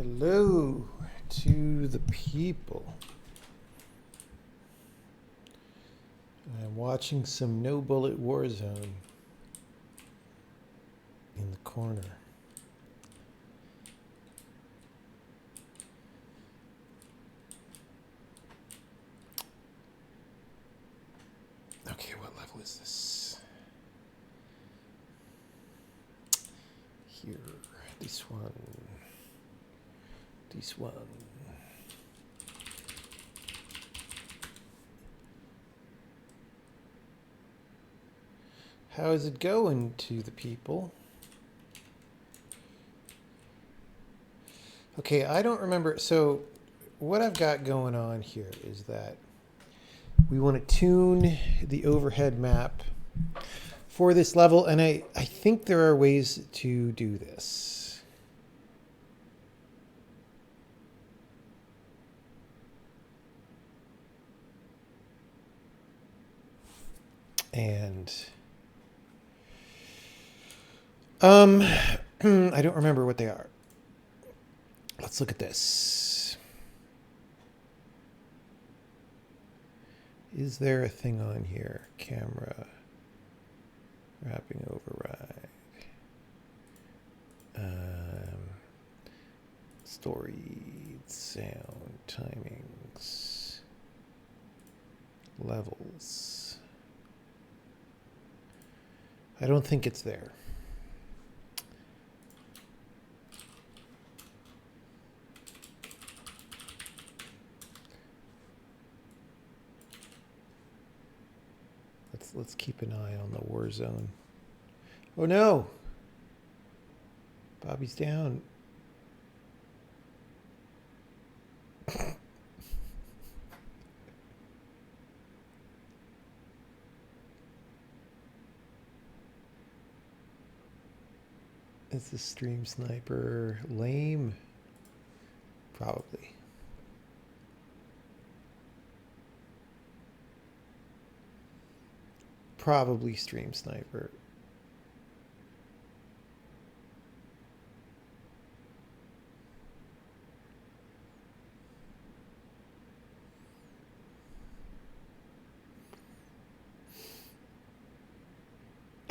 Hello to the people. I'm watching some No Bullet Warzone in the corner. Okay, what level is this? Here, this one. This one. How is it going to the people? Okay, I don't remember. So what I've got going on here is that we want to tune the overhead map for this level, and I think there are ways to do this. And I don't remember what they are. Let's look at this. Is there a thing on here? Camera, wrapping override, story, sound, timings, levels. I don't think it's there. Let's keep an eye on the war zone. Oh no! Bobby's down. Is the stream sniper lame? Probably. Probably stream sniper.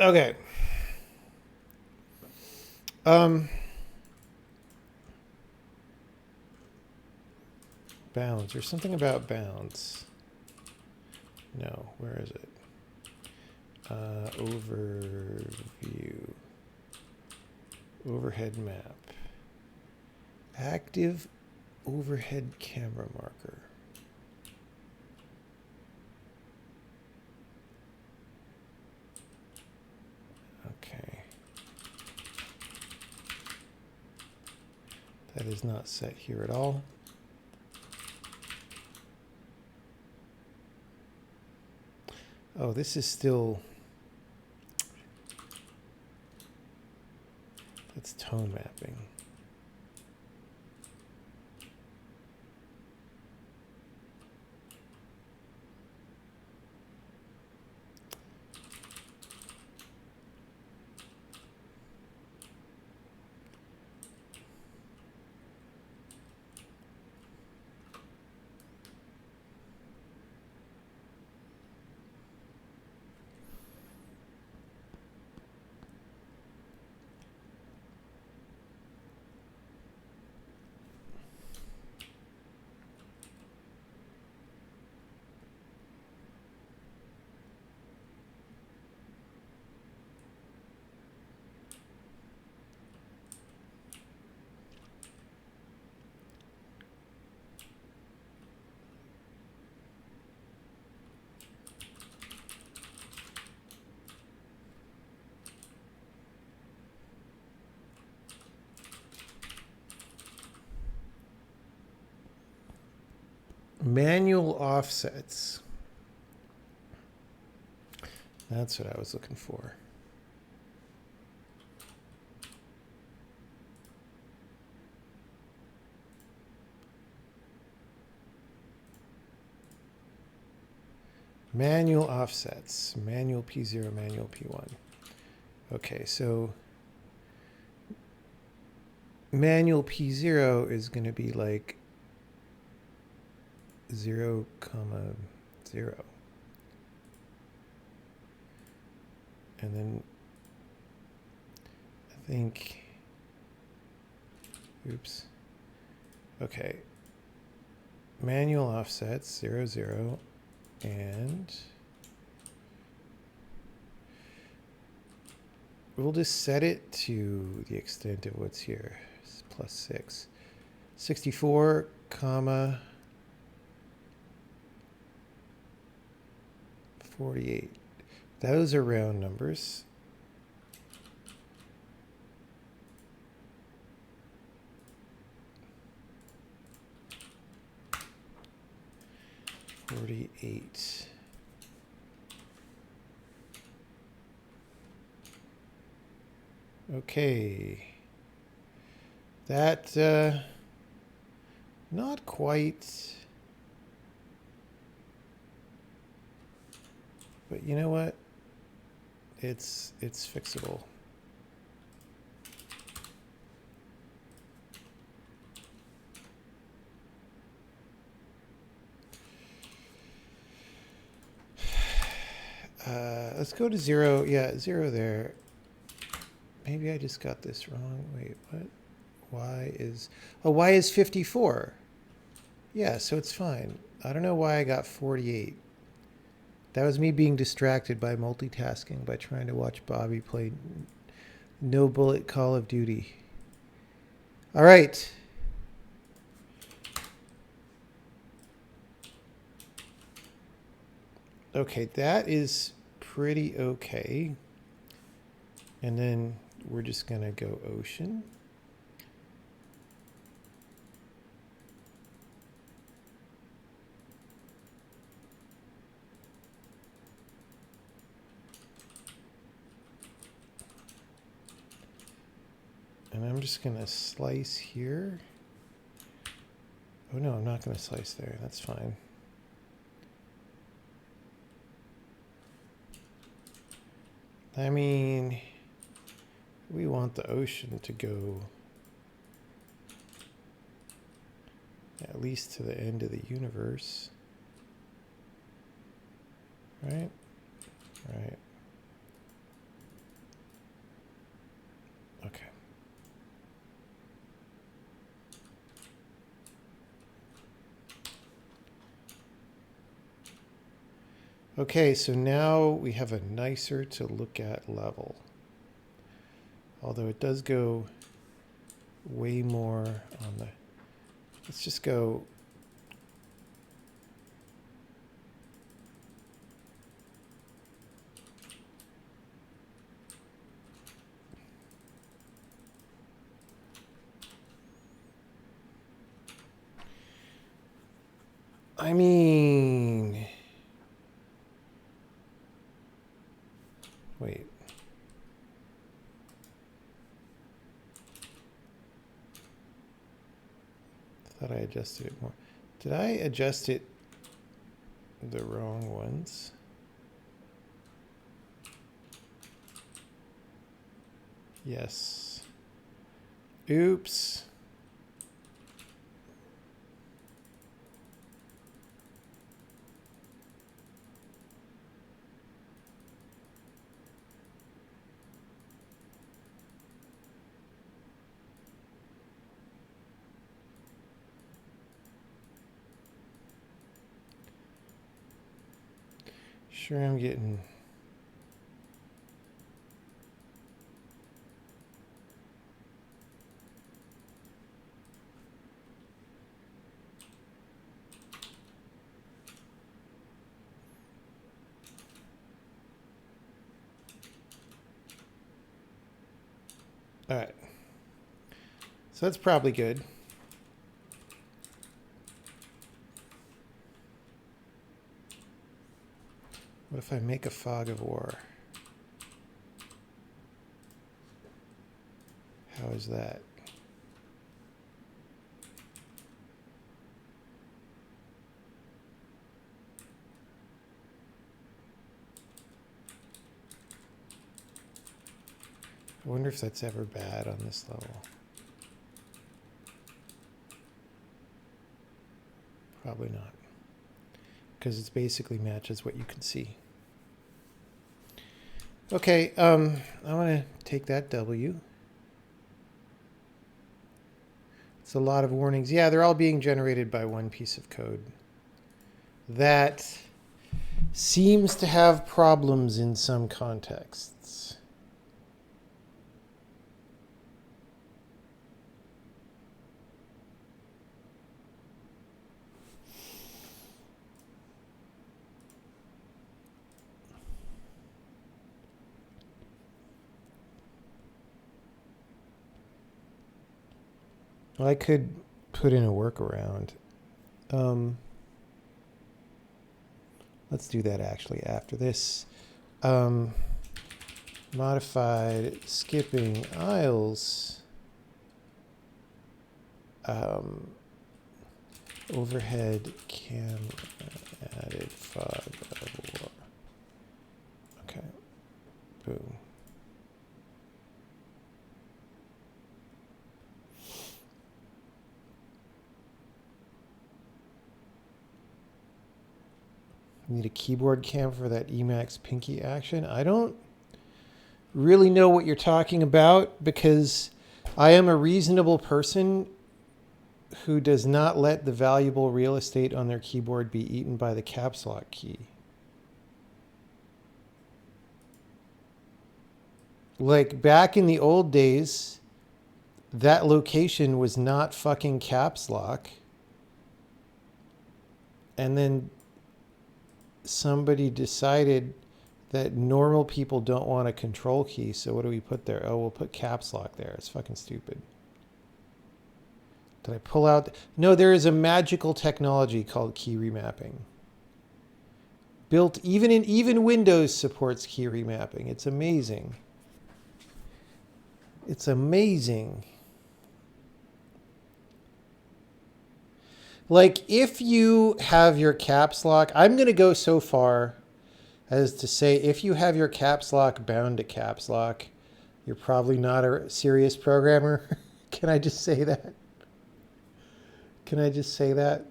Okay. Bounds. There's something about bounds. No, where is it? Overview. Overhead map. Active overhead camera marker. Okay. That is not set here at all. Oh, this is still... That's tone mapping. Manual offsets. That's what I was looking for. Manual offsets. Manual P0, manual P1. Okay, so manual P0 is going to be like 0, 0. And then I think, oops. Okay. Manual offsets 0, 0, and we'll just set it to the extent of what's here. It's plus 6. 64, comma 48. Those are round numbers. $48. Okay. That not quite. But you know what? It's fixable. Let's go to 0. Yeah, 0 there. Maybe I just got this wrong. Wait, what? Y is 54. Yeah, so it's fine. I don't know why I got 48. That was me being distracted by multitasking, by trying to watch Bobby play No Bullet Call of Duty. All right. Okay, that is pretty okay. And then we're just going to go ocean. And I'm just going to slice here. Oh, no, I'm not going to slice there. That's fine. I mean, we want the ocean to go at least to the end of the universe. Right? Right. Okay. Okay, so now we have a nicer to look at level. Although it does go way more on the, let's just go I mean, wait. I thought I adjusted it more. Did I adjust it the wrong ones? Yes. Oops. Sure, I'm getting. All right. So that's probably good. What if I make a fog of war? How is that? I wonder if that's ever bad on this level. Probably not. Because it basically matches what you can see. Okay, I want to take that W. It's a lot of warnings. Yeah, they're all being generated by one piece of code. That seems to have problems in some contexts. Well, I could put in a workaround. Let's do that actually after this. Modified skipping aisles. Overhead cam added fog. Okay. Boom. Need a keyboard cam for that Emacs pinky action. I don't really know what you're talking about because I am a reasonable person who does not let the valuable real estate on their keyboard be eaten by the caps lock key. Like back in the old days, that location was not fucking caps lock. And then somebody decided that normal people don't want a control key, so what do we put there? Oh, we'll put caps lock there. It's fucking stupid. Did I pull out? No, there is a magical technology called key remapping. Built even Windows supports key remapping. It's amazing. It's amazing. Like if you have your caps lock, I'm going to go so far as to say if you have your caps lock bound to caps lock, you're probably not a serious programmer. Can I just say that? Can I just say that?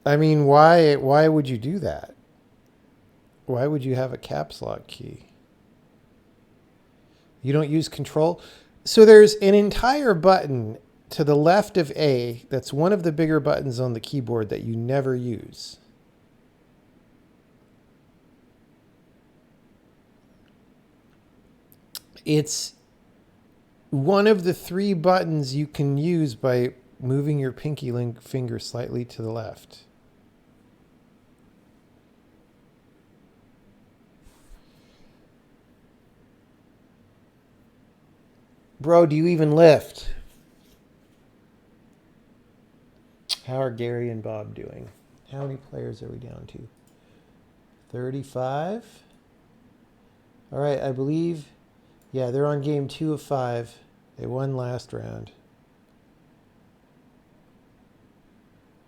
I mean, why would you do that? Why would you have a caps lock key? You don't use control? So there's an entire button to the left of A that's one of the bigger buttons on the keyboard that you never use. It's one of the 3 buttons you can use by moving your pinky finger slightly to the left. Bro, do you even lift? How are Gary and Bob doing? How many players are we down to? 35? All right, I believe, yeah, they're on game 2 of 5. They won last round.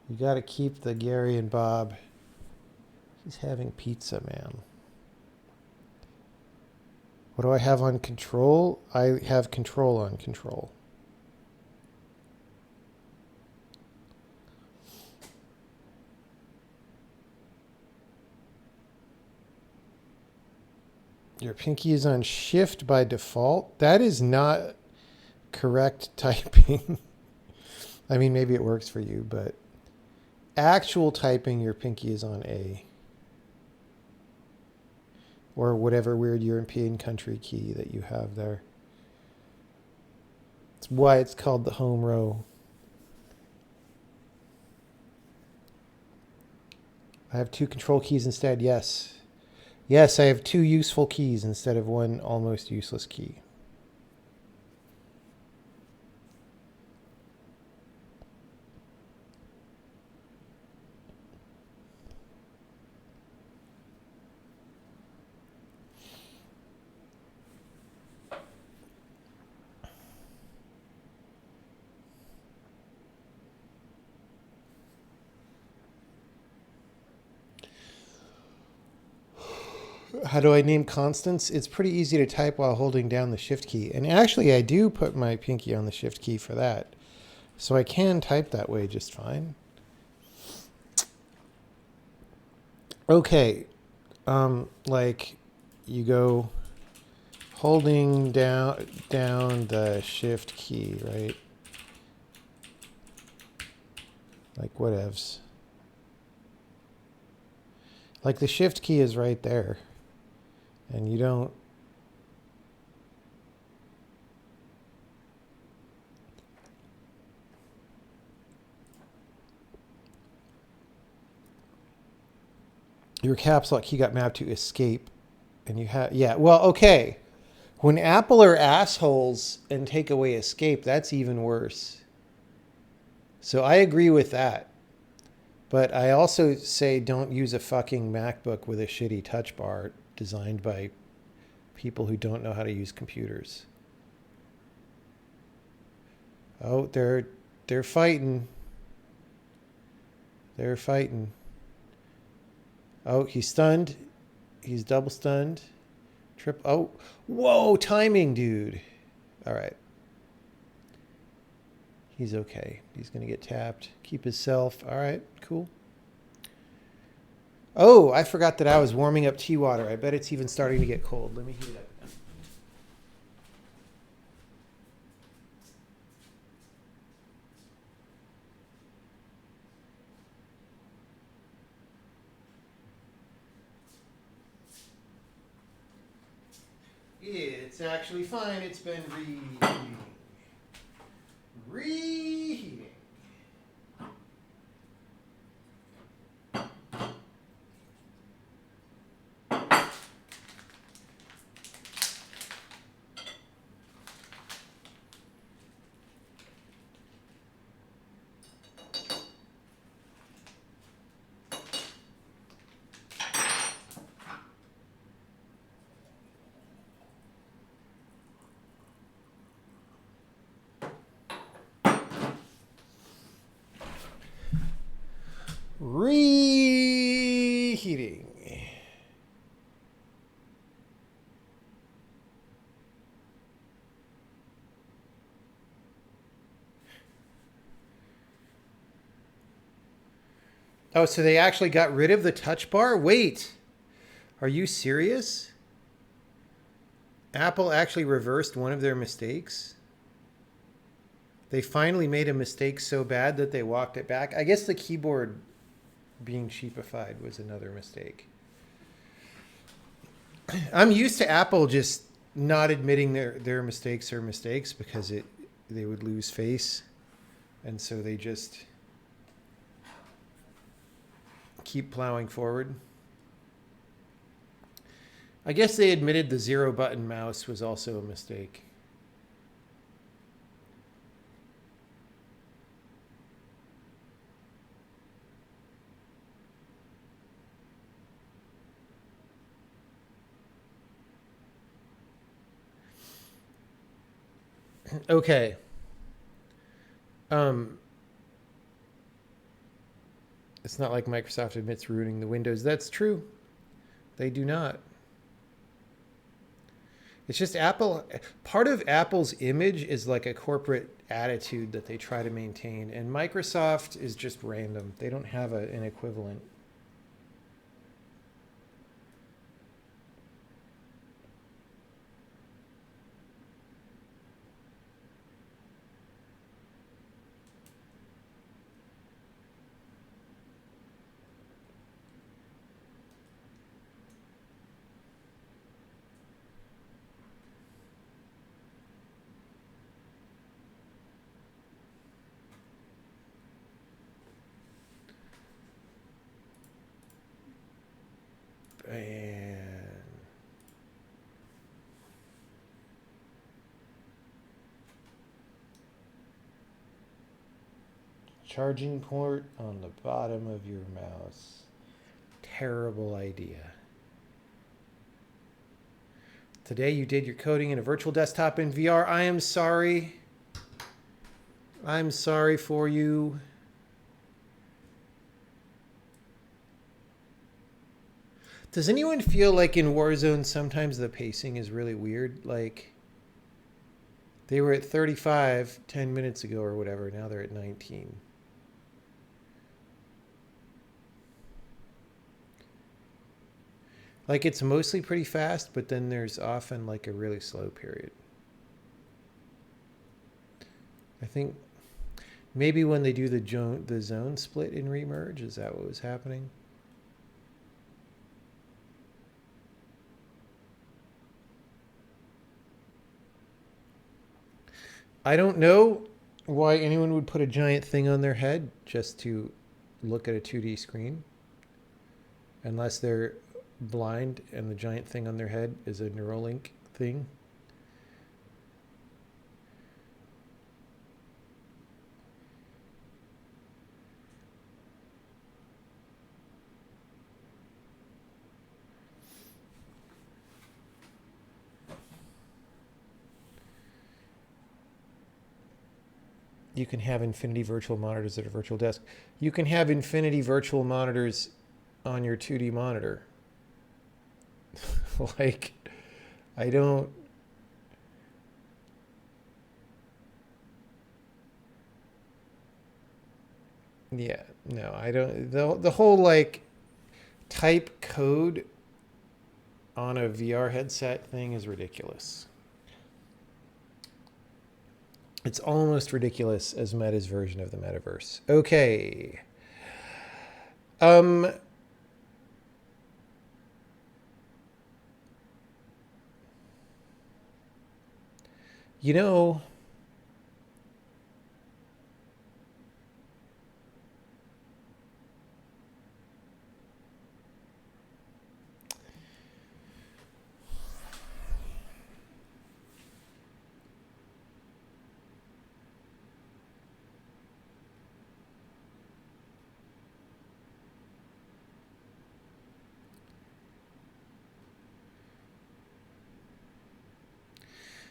You got to keep the Gary and Bob. He's having pizza, man. What do I have on control? I have control on control. Your pinky is on shift by default. That is not correct typing. I mean, maybe it works for you, but actual typing, your pinky is on A. Or whatever weird European country key that you have there. That's why it's called the home row. I have 2 control keys instead, yes. Yes, I have 2 useful keys instead of 1 almost useless key. How do I name constants? It's pretty easy to type while holding down the shift key. And actually, I do put my pinky on the shift key for that. So I can type that way just fine. Okay. Like you go holding down the shift key, right? Like whatevs. Like the shift key is right there. And you don't. Your caps lock key got mapped to escape. And you have, yeah, well, okay. When Apple are assholes and take away escape, that's even worse. So I agree with that. But I also say don't use a fucking MacBook with a shitty touch bar designed by people who don't know how to use computers. Oh, they're fighting. They're fighting. Oh, he's stunned. He's double stunned. Trip. Oh, whoa, timing, dude. All right. He's okay. He's going to get tapped. Keep his self. All right, cool. Oh, I forgot that I was warming up tea water. I bet it's even starting to get cold. Let me heat it up. It's actually fine. It's been reheating. Reheating. Reheating. Oh, so they actually got rid of the touch bar? Wait, are you serious? Apple actually reversed one of their mistakes? They finally made a mistake so bad that they walked it back. I guess the keyboard being cheapified was another mistake. I'm used to Apple just not admitting their mistakes are mistakes because they would lose face. And so they just keep plowing forward. I guess they admitted the 0-button mouse was also a mistake. Okay. It's not like Microsoft admits ruining the Windows. That's true. They do not. It's just Apple. Part of Apple's image is like a corporate attitude that they try to maintain. And Microsoft is just random. They don't have an equivalent. And charging port on the bottom of your mouse. Terrible idea. Today you did your coding in a virtual desktop in VR. I am sorry. I'm sorry for you. Does anyone feel like in Warzone sometimes the pacing is really weird? Like they were at 35 10 minutes ago or whatever. Now they're at 19. Like it's mostly pretty fast, but then there's often like a really slow period. I think maybe when they do the zone split in Remerge, is that what was happening? I don't know why anyone would put a giant thing on their head just to look at a 2D screen. Unless they're blind and the giant thing on their head is a Neuralink thing. You can have infinity virtual monitors at a virtual desk. You can have infinity virtual monitors on your 2D monitor. Like, I don't. Yeah, no, I don't. The whole like type code on a VR headset thing is ridiculous. It's almost ridiculous as Meta's version of the metaverse. Okay. You know,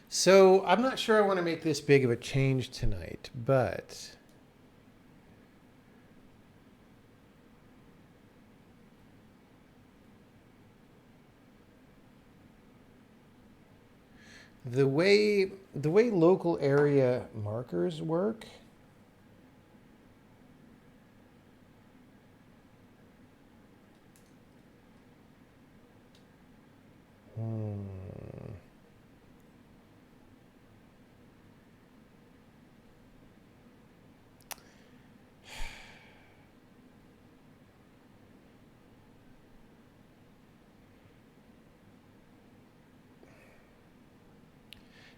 so I'm not sure I want to make this big of a change tonight, but the way local area markers work,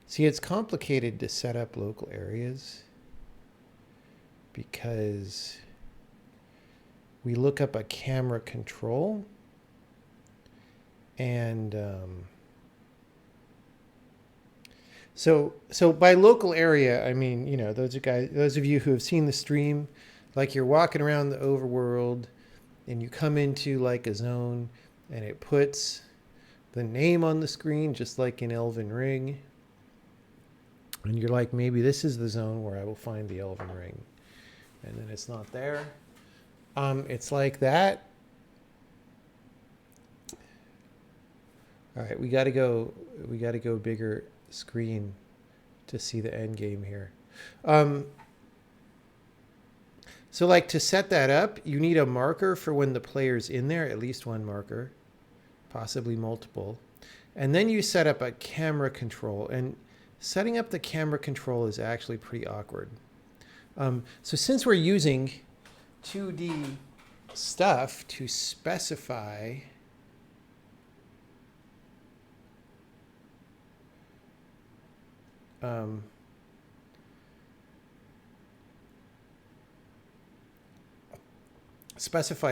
see, it's complicated to set up local areas because we look up a camera control and so by local area, I mean, you know, those of you who have seen the stream, like you're walking around the overworld and you come into like a zone and it puts the name on the screen, just like in Elven Ring. And you're like, maybe this is the zone where I will find the Elven Ring. And then it's not there. It's like that. All right, we got to go bigger screen to see the end game here. So like to set that up, you need a marker for when the player's in there, at least one marker, possibly multiple. And then you set up a camera control, and setting up the camera control is actually pretty awkward. So since we're using 2D stuff to specify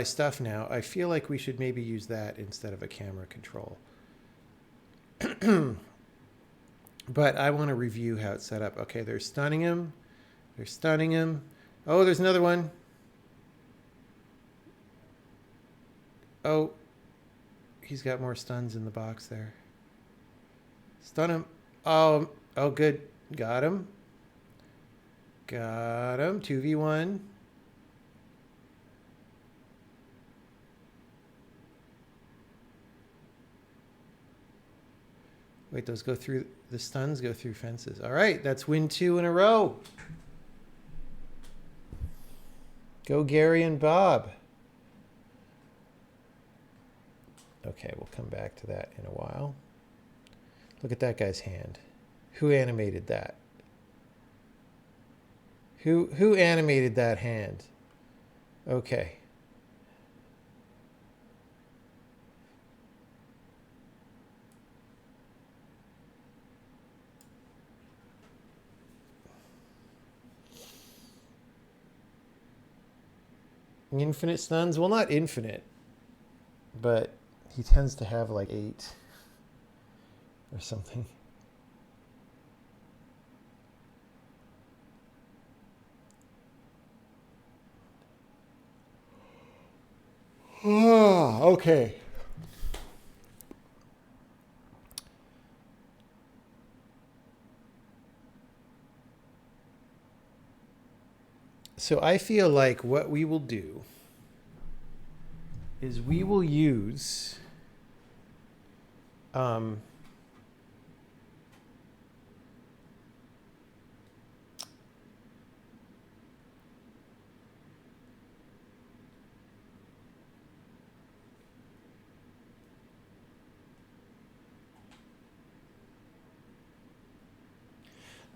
stuff now, I feel like we should maybe use that instead of a camera control. But I want to review how it's set up. Okay, they're stunning him. They're stunning him. Oh, there's another one. Oh, he's got more stuns in the box there. Stun him. Oh, good. Got him. Got him. 2v1. Wait, those go through, the stuns go through fences. All right, that's win 2 in a row. Go Gary and Bob. Okay, we'll come back to that in a while. Look at that guy's hand. Who animated that? Who animated that hand? Okay. Infinite stuns? Well, not infinite, but he tends to have like 8 or something. Oh, okay. So I feel like what we will do is we will use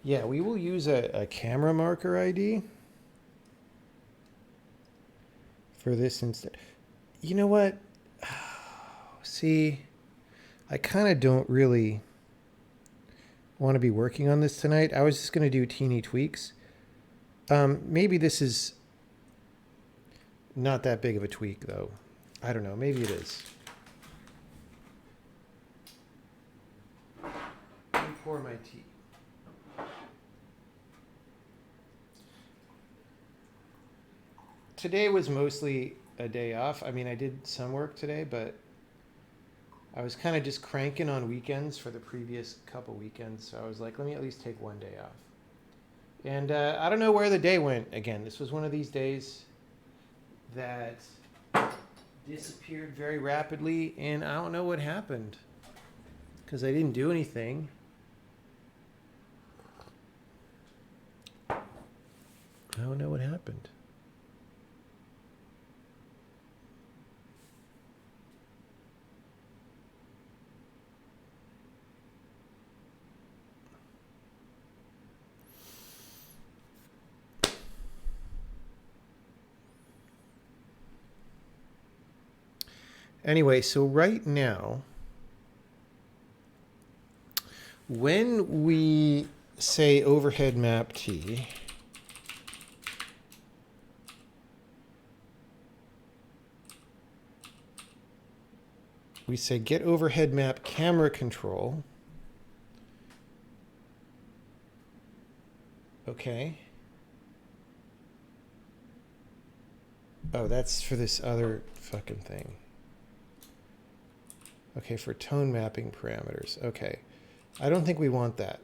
yeah, we will use a camera marker ID for this instead. You know what? See, I kind of don't really want to be working on this tonight. I was just going to do teeny tweaks. Maybe this is not that big of a tweak, though. I don't know. Maybe it is. Let me pour my tea. Today was mostly a day off. I mean, I did some work today, but I was kind of just cranking on weekends for the previous couple weekends. So I was like, let me at least take one day off. And I don't know where the day went again. This was one of these days that disappeared very rapidly, and I don't know what happened because I didn't do anything. I don't know what happened. Anyway, so right now, when we say overhead map T, we say get overhead map camera control. Okay. Oh, that's for this other fucking thing. Okay, for tone mapping parameters. Okay. I don't think we want that.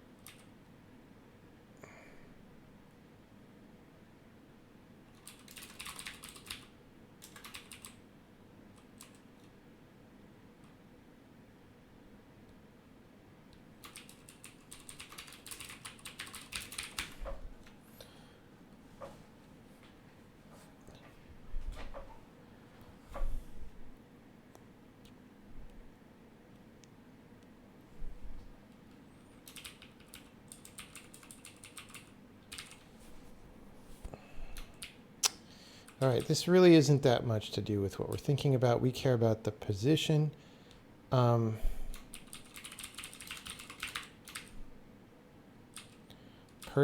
All right, this really isn't that much to do with what we're thinking about. We care about the position. Per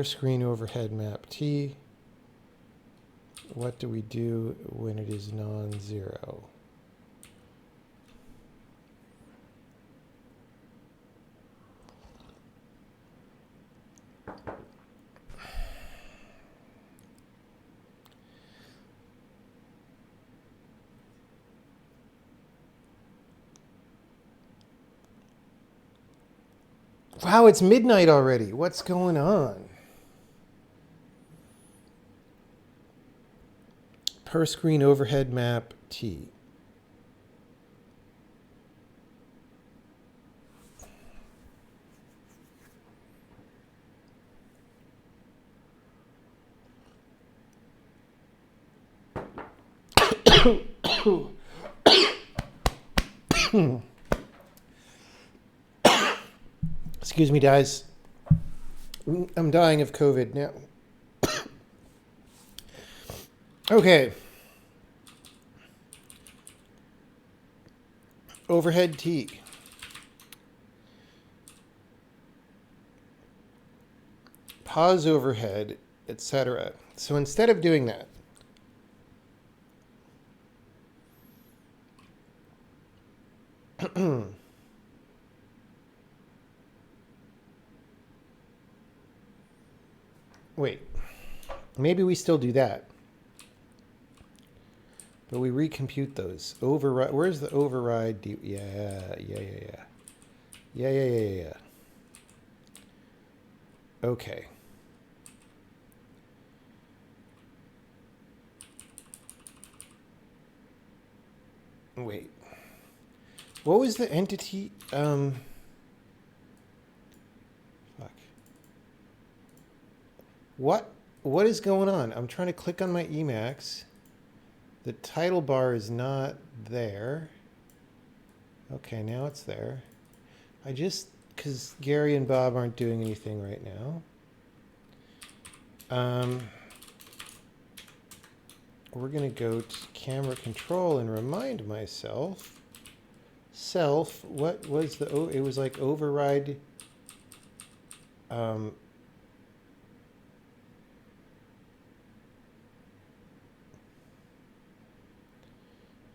screen overhead map T. What do we do when it is non-zero? Wow, it's midnight already. What's going on? Per screen overhead map T. Excuse me, guys. I'm dying of COVID now. Okay. Overhead T. Pause overhead, etc. So instead of doing that, wait, maybe we still do that. But we recompute those. Override, where's the override? Yeah. Okay. Wait. What was the entity? Fuck. What is going on? I'm trying to click on my Emacs. The title bar is not there. Okay, now it's there. Because Gary and Bob aren't doing anything right now. We're going to go to camera control and remind myself. What was it was like override.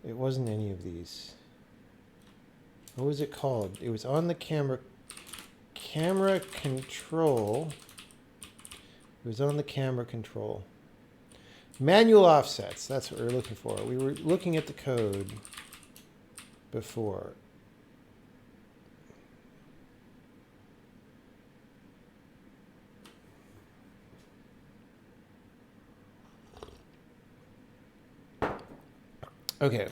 It wasn't any of these. What was it called? It was on the camera control. It was on the camera control. Manual offsets, that's what we were looking for. We were looking at the code before. Okay.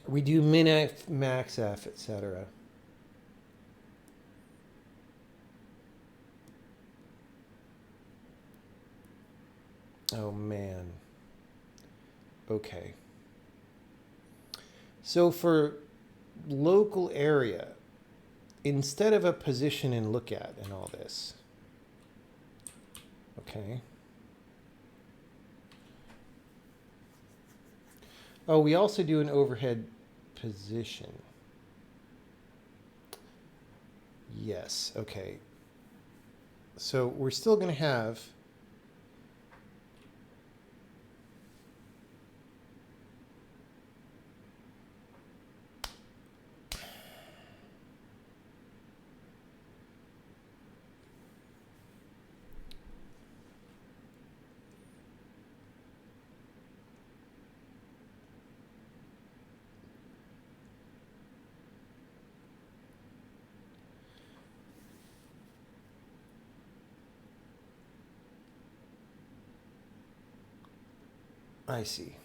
We do min f, max f, etc. Oh man. Okay. So for local area, instead of a position and look at and all this, okay. Oh, we also do an overhead position. Yes, okay. So we're still going to have I see.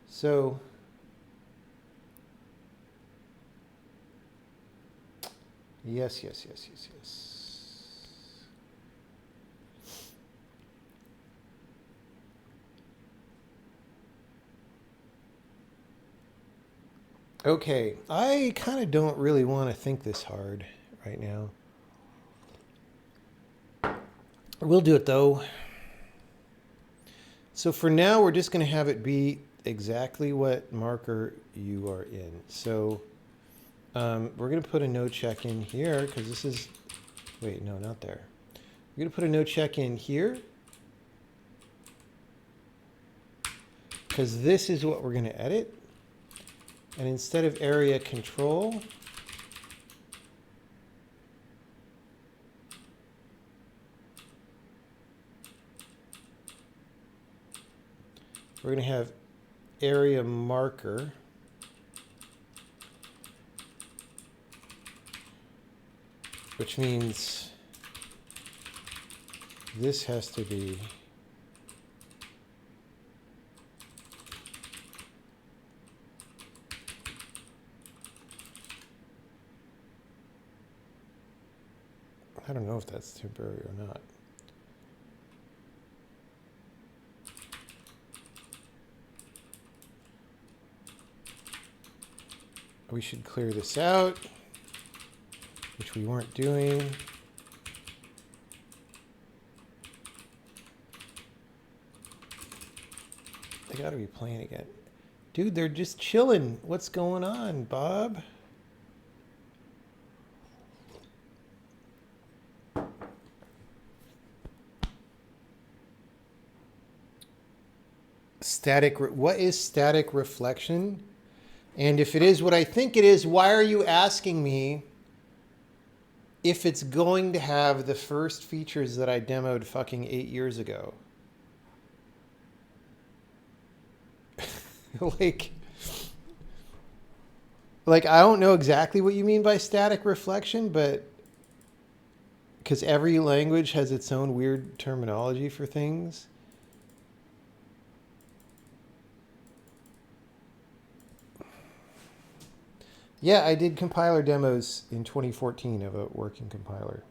So yes. Okay, I kind of don't really want to think this hard right now. We'll do it though. So for now, we're just going to have it be exactly what marker you are in. So we're going to put a no check in here because this is, wait, no, not there. We're going to put a no check in here because this is what we're going to edit. And instead of area control, we're going to have area marker. Which means this has to be I don't know if that's temporary or not. We should clear this out, which we weren't doing. They gotta be playing again. Dude, they're just chilling. What's going on, Bob? What is static reflection? And if it is what I think it is, why are you asking me if it's going to have the first features that I demoed fucking 8 years ago? like I don't know exactly what you mean by static reflection, but because every language has its own weird terminology for things. Yeah, I did compiler demos in 2014 of a working compiler.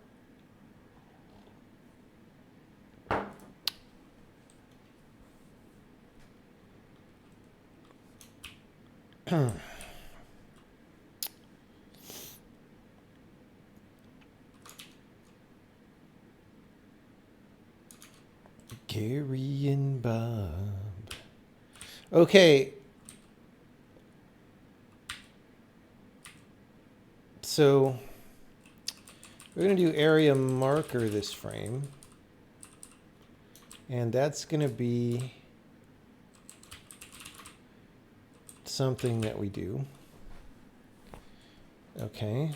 Gary and Bob. Okay. So we're going to do area marker this frame. And that's going to be something that we do. Okay.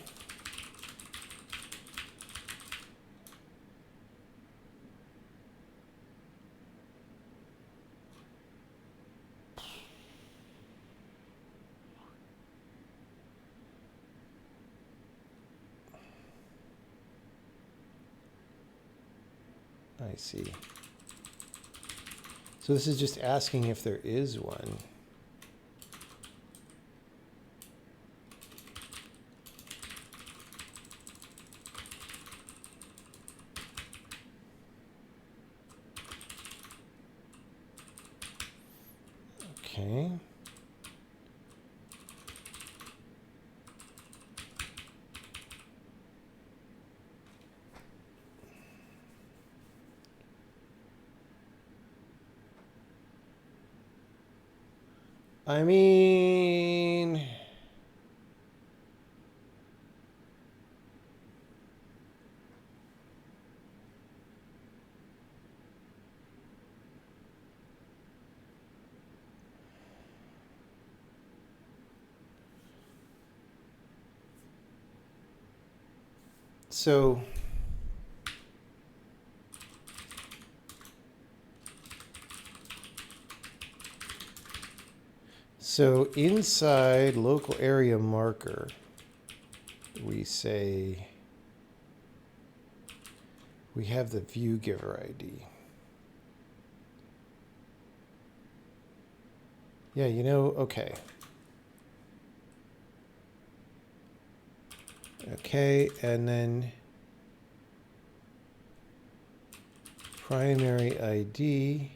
I see. So this is just asking if there is one. Okay. I mean, so inside local area marker, we say we have the view giver ID. Yeah, you know, okay. Okay, and then primary ID.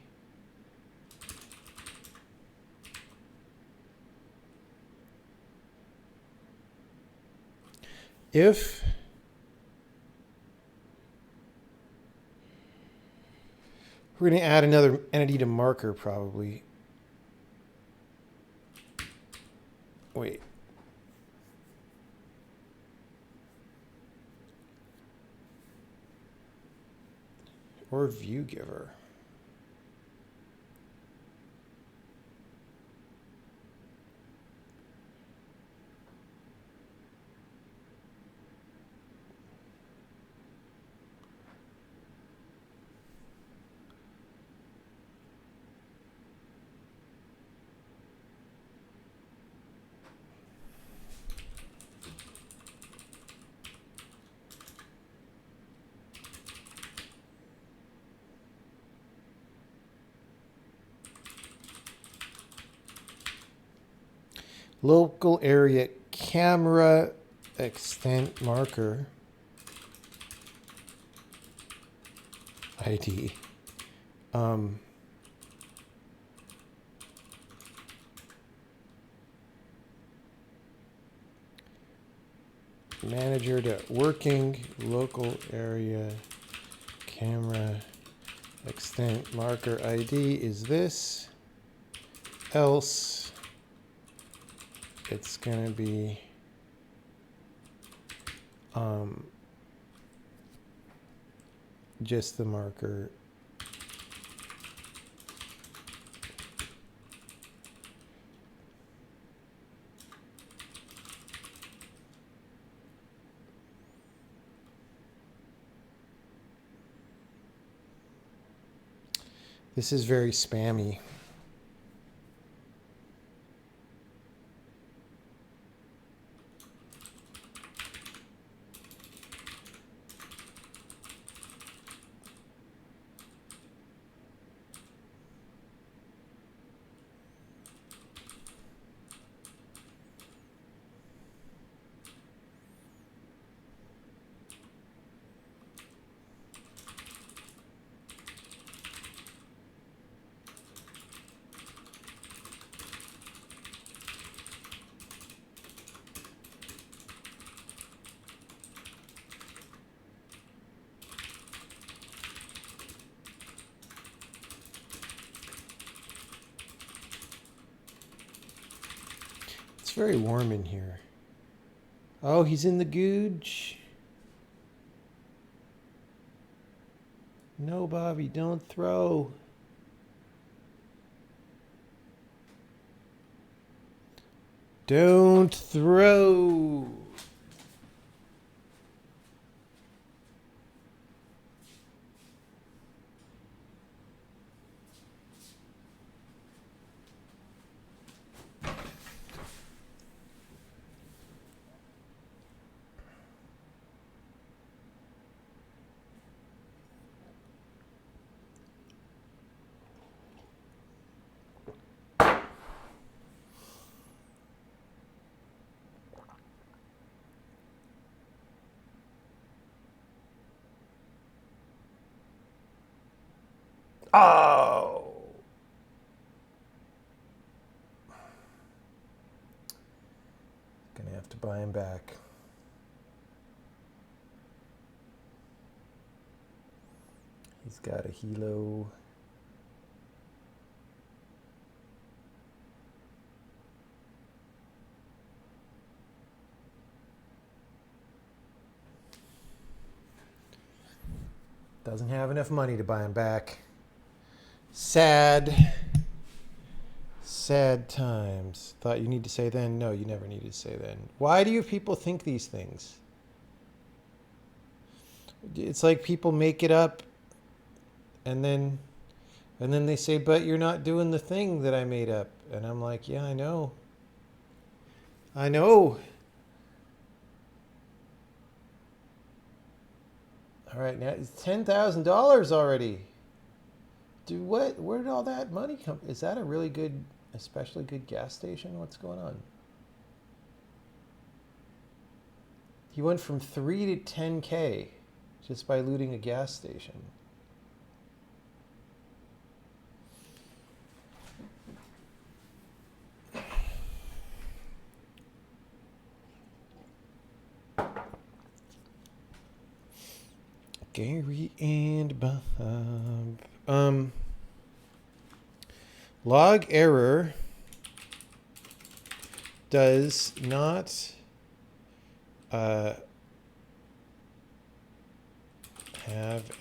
If we're going to add another entity to marker, probably. Wait. Or view giver. Local area camera extent marker. ID. Manager to working local area camera extent marker ID is this, else it's going to be just the marker. This is very spammy. It's very warm in here. Oh, he's in the gooch. No, Bobby, don't throw. Don't throw. Oh. Gonna have to buy him back. He's got a helo. Doesn't have enough money to buy him back. Sad. Sad times. Thought you need to say then? No, you never needed to say then. Why do you people think these things? It's like people make it up and then they say, but you're not doing the thing that I made up. And I'm like, yeah, I know. I know. All right, now it's $10,000 already. Dude, what? Where did all that money come? Is that a really good, especially good gas station? What's going on? He went from 3 to 10K just by looting a gas station. Gary and Bob. Log error does not have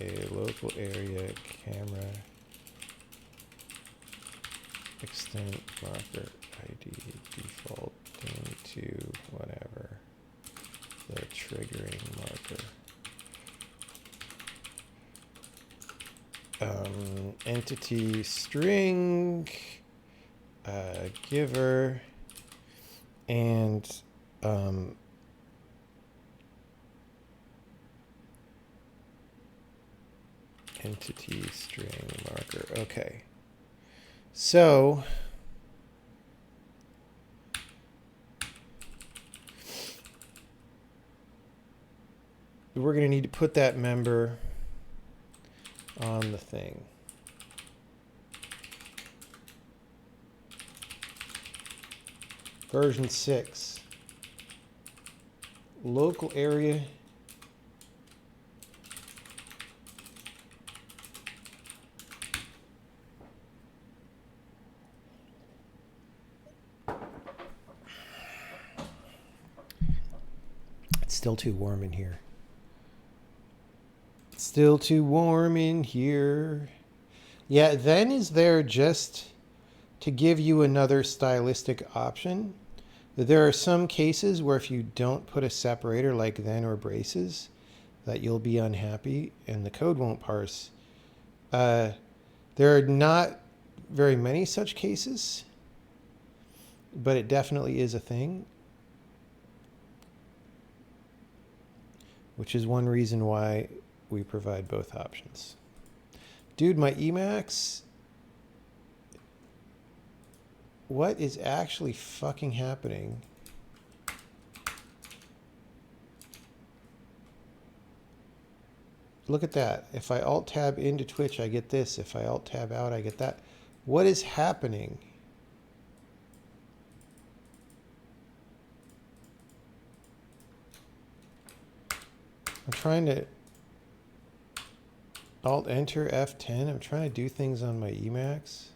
a local area camera extent marker ID defaulting to whatever the triggering marker. Entity string, giver, and entity string marker. Okay. So we're going to need to put that member on the thing. Version 6. Local area. It's still too warm in here. Still too warm in here. Yeah, then is there just to give you another stylistic option. There are some cases where if you don't put a separator like then or braces, that you'll be unhappy and the code won't parse. There are not very many such cases, but it definitely is a thing. Which is one reason why we provide both options. Dude, my Emacs, what is actually fucking happening? Look at that. If I Alt-Tab into Twitch, I get this. If I Alt-Tab out, I get that. What is happening? I'm trying to Alt-Enter F10. I'm trying to do things on my Emacs.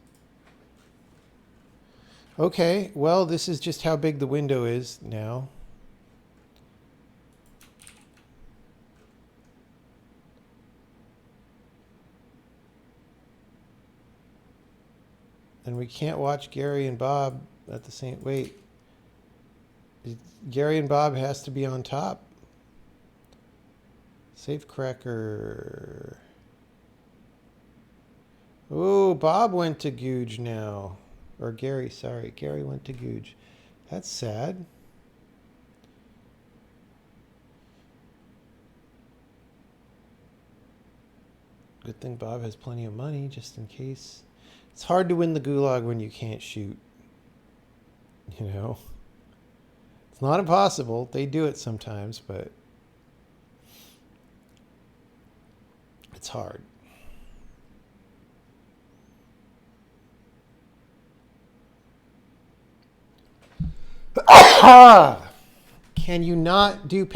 Okay, well, this is just how big the window is now. And we can't watch Gary and Bob at the same... Wait. Gary and Bob has to be on top. Save cracker. Oh, Bob went to Googe now. Or Gary, sorry. Gary went to Googe. That's sad. Good thing Bob has plenty of money, just in case. It's hard to win the gulag when you can't shoot. You know? It's not impossible. They do it sometimes, but it's hard. Can you not do...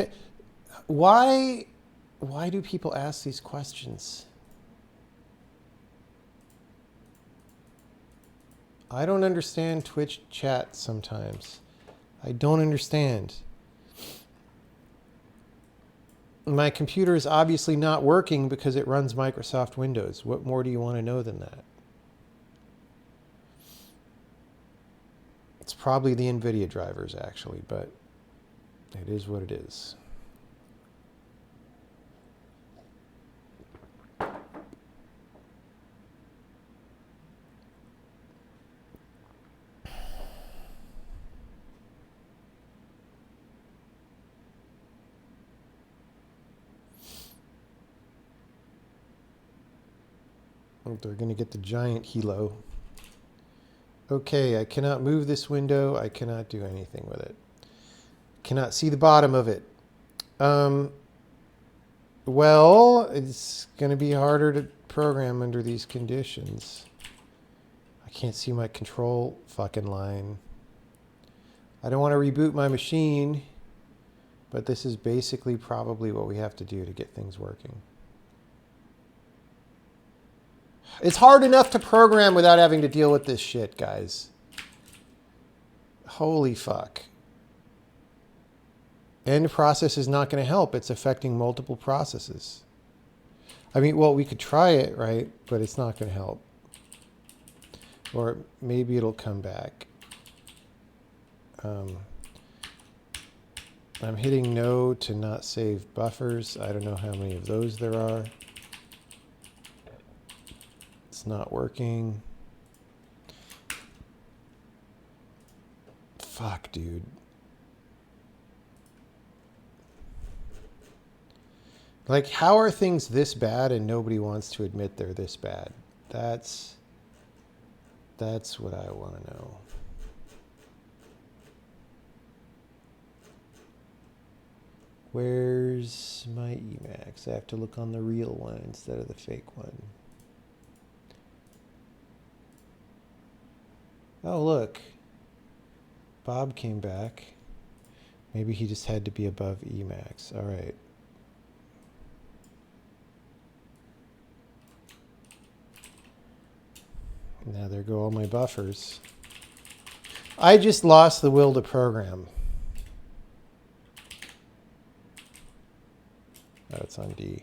Why do people ask these questions? I don't understand Twitch chat sometimes. I don't understand. My computer is obviously not working because it runs Microsoft Windows. What more do you want to know than that? It's probably the NVIDIA drivers, actually, but it is what it is. Oh, they're going to get the giant helo. Okay, I cannot move this window. I cannot do anything with it. Cannot see the bottom of it. Well, it's going to be harder to program under these conditions. I can't see my control fucking line. I don't want to reboot my machine, but this is basically probably what we have to do to get things working. It's hard enough to program without having to deal with this shit, guys. Holy fuck. End process is not going to help. It's affecting multiple processes. I mean, well, we could try it, right? But it's not going to help. Or maybe it'll come back. I'm hitting no to not save buffers. I don't know how many of those there are. It's not working. Fuck, dude. Like, how are things this bad and nobody wants to admit they're this bad? That's what I want to know. Where's my Emacs? I have to look on the real one instead of the fake one. Oh, look. Bob came back. Maybe he just had to be above Emacs. All right. Now there go all my buffers. I just lost the will to program. Oh, it's on D.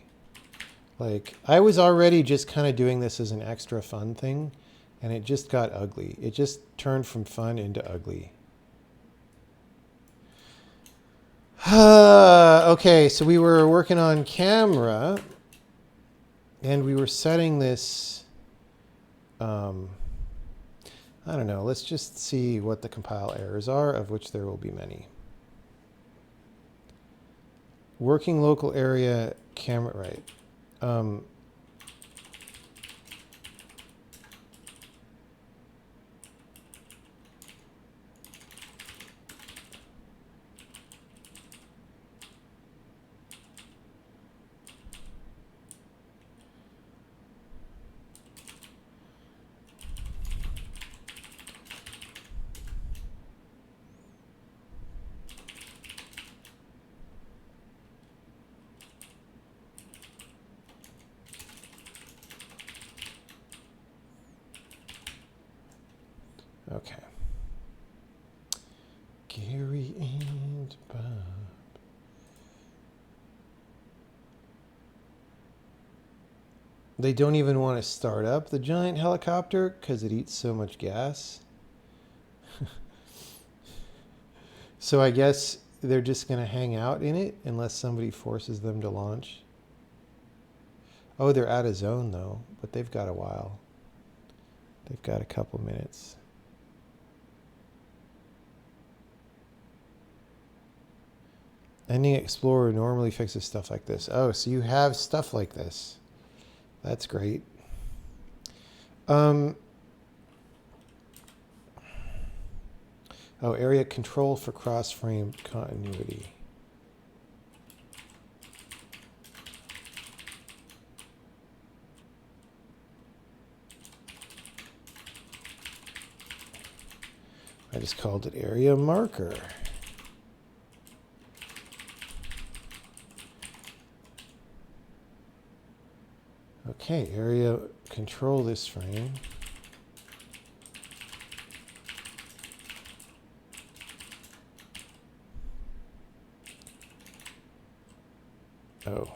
Like, I was already just kind of doing this as an extra fun thing, and it just got ugly. It just turned from fun into ugly. Okay, so we were working on camera, and we were setting this, I don't know, let's just see what the compile errors are, of which there will be many. Working local area camera, right. Okay. Gary and Bob. They don't even want to start up the giant helicopter because it eats so much gas. So I guess they're just going to hang out in it unless somebody forces them to launch. Oh, they're out of zone though, but they've got a while. They've got a couple minutes. Ending Explorer normally fixes stuff like this. Oh, so you have stuff like this. That's great. Oh, area control for cross-frame continuity. I just called it area marker. Okay, area control this frame. Oh.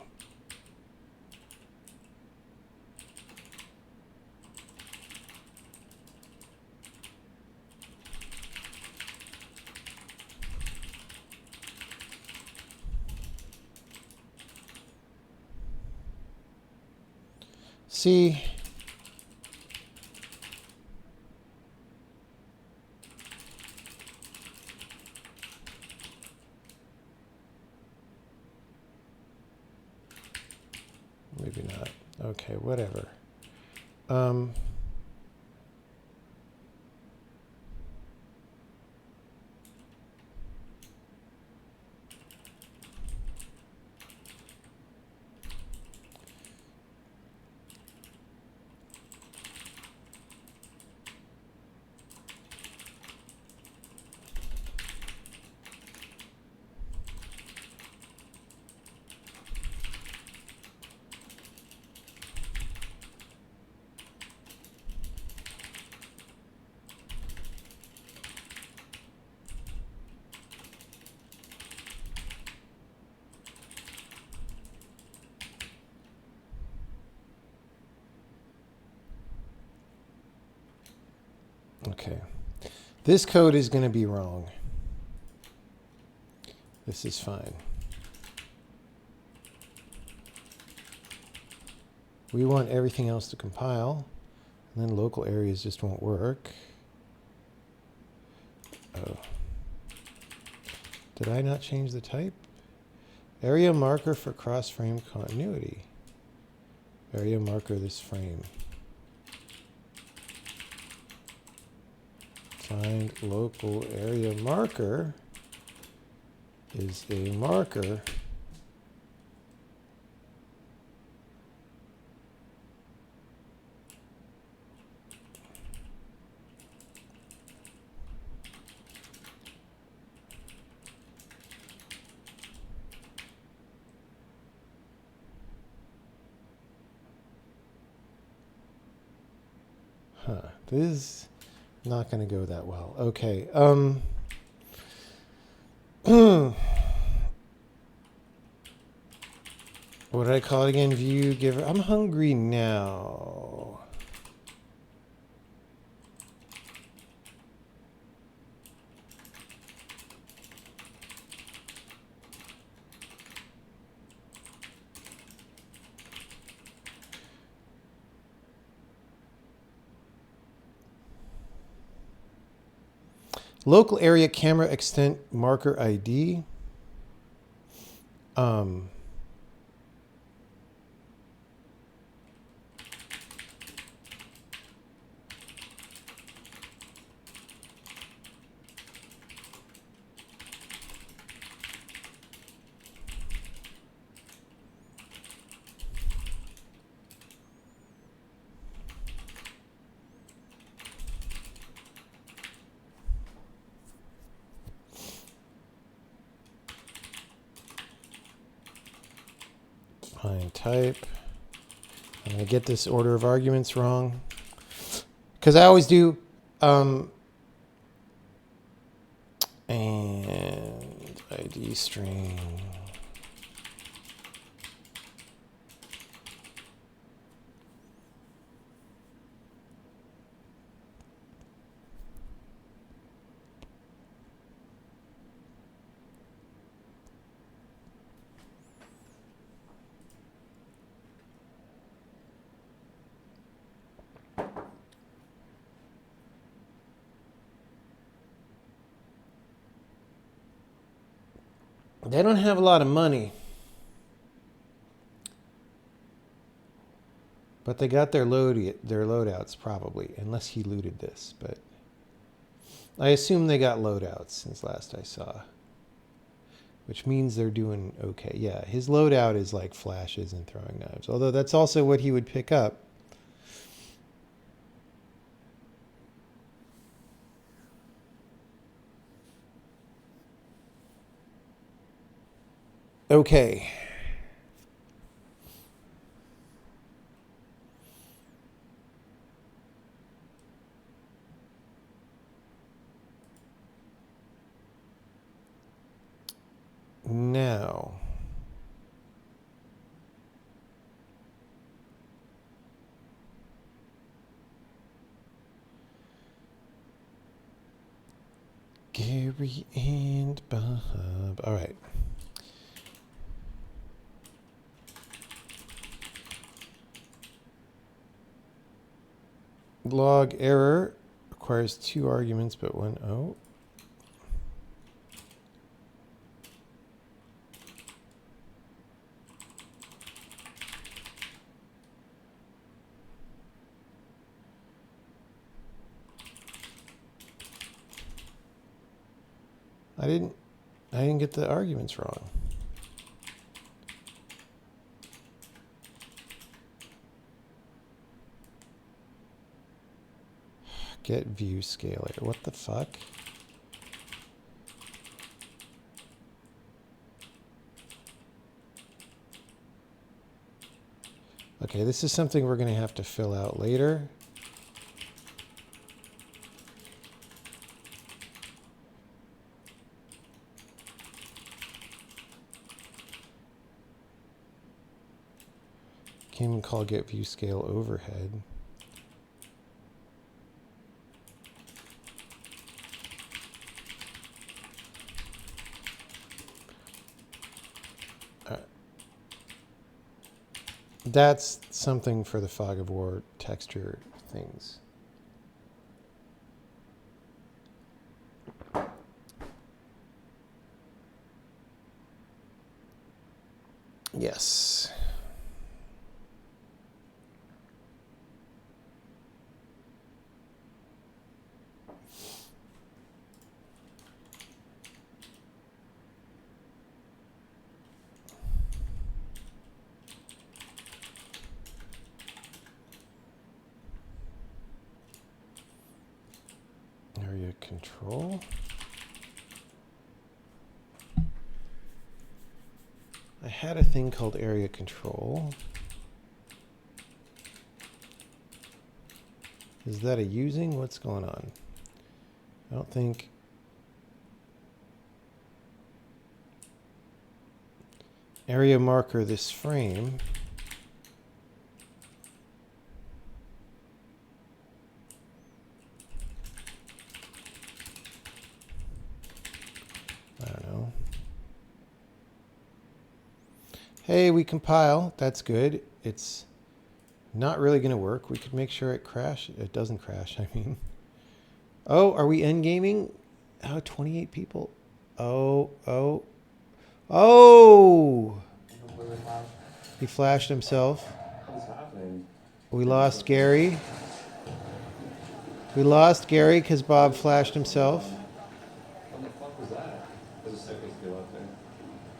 See, maybe not. Okay, whatever. Okay. This code is going to be wrong. This is fine. We want everything else to compile, and then local areas just won't work. Oh. Did I not change the type? Area marker for cross-frame continuity. Area marker this frame. Find local area marker is a marker Huh. This is not going to go that well. Okay. What did I call it again? View giver. I'm hungry now. Local area camera extent marker ID. Find type. I'm going to get this order of arguments wrong. Because I always do. And ID string. They don't have a lot of money. But they got their loadouts probably, unless he looted this. But I assume they got loadouts since last I saw. Which means they're doing okay. Yeah, his loadout is like flashes and throwing knives. Although that's also what he would pick up. Okay. Now. Gary and Bob. All right. Log error requires 2 arguments, but 1 O. I didn't get the arguments wrong. Get view scaler. What the fuck? Okay, this is something we're going to have to fill out later. Can't even call get view scale overhead. That's something for the fog of war texture things. Yes. Area control. I had a thing called area control. Is that a using? What's going on? I don't think. Area marker this frame. I don't know. Hey, we compile. That's good. It's not really going to work. We could make sure it crashes. It doesn't crash, I mean. Oh, are we endgaming? Oh, 28 people. Oh. He flashed himself. What's happening? We lost Gary. We lost Gary because Bob flashed himself. What the fuck was that? There's a second skill up there.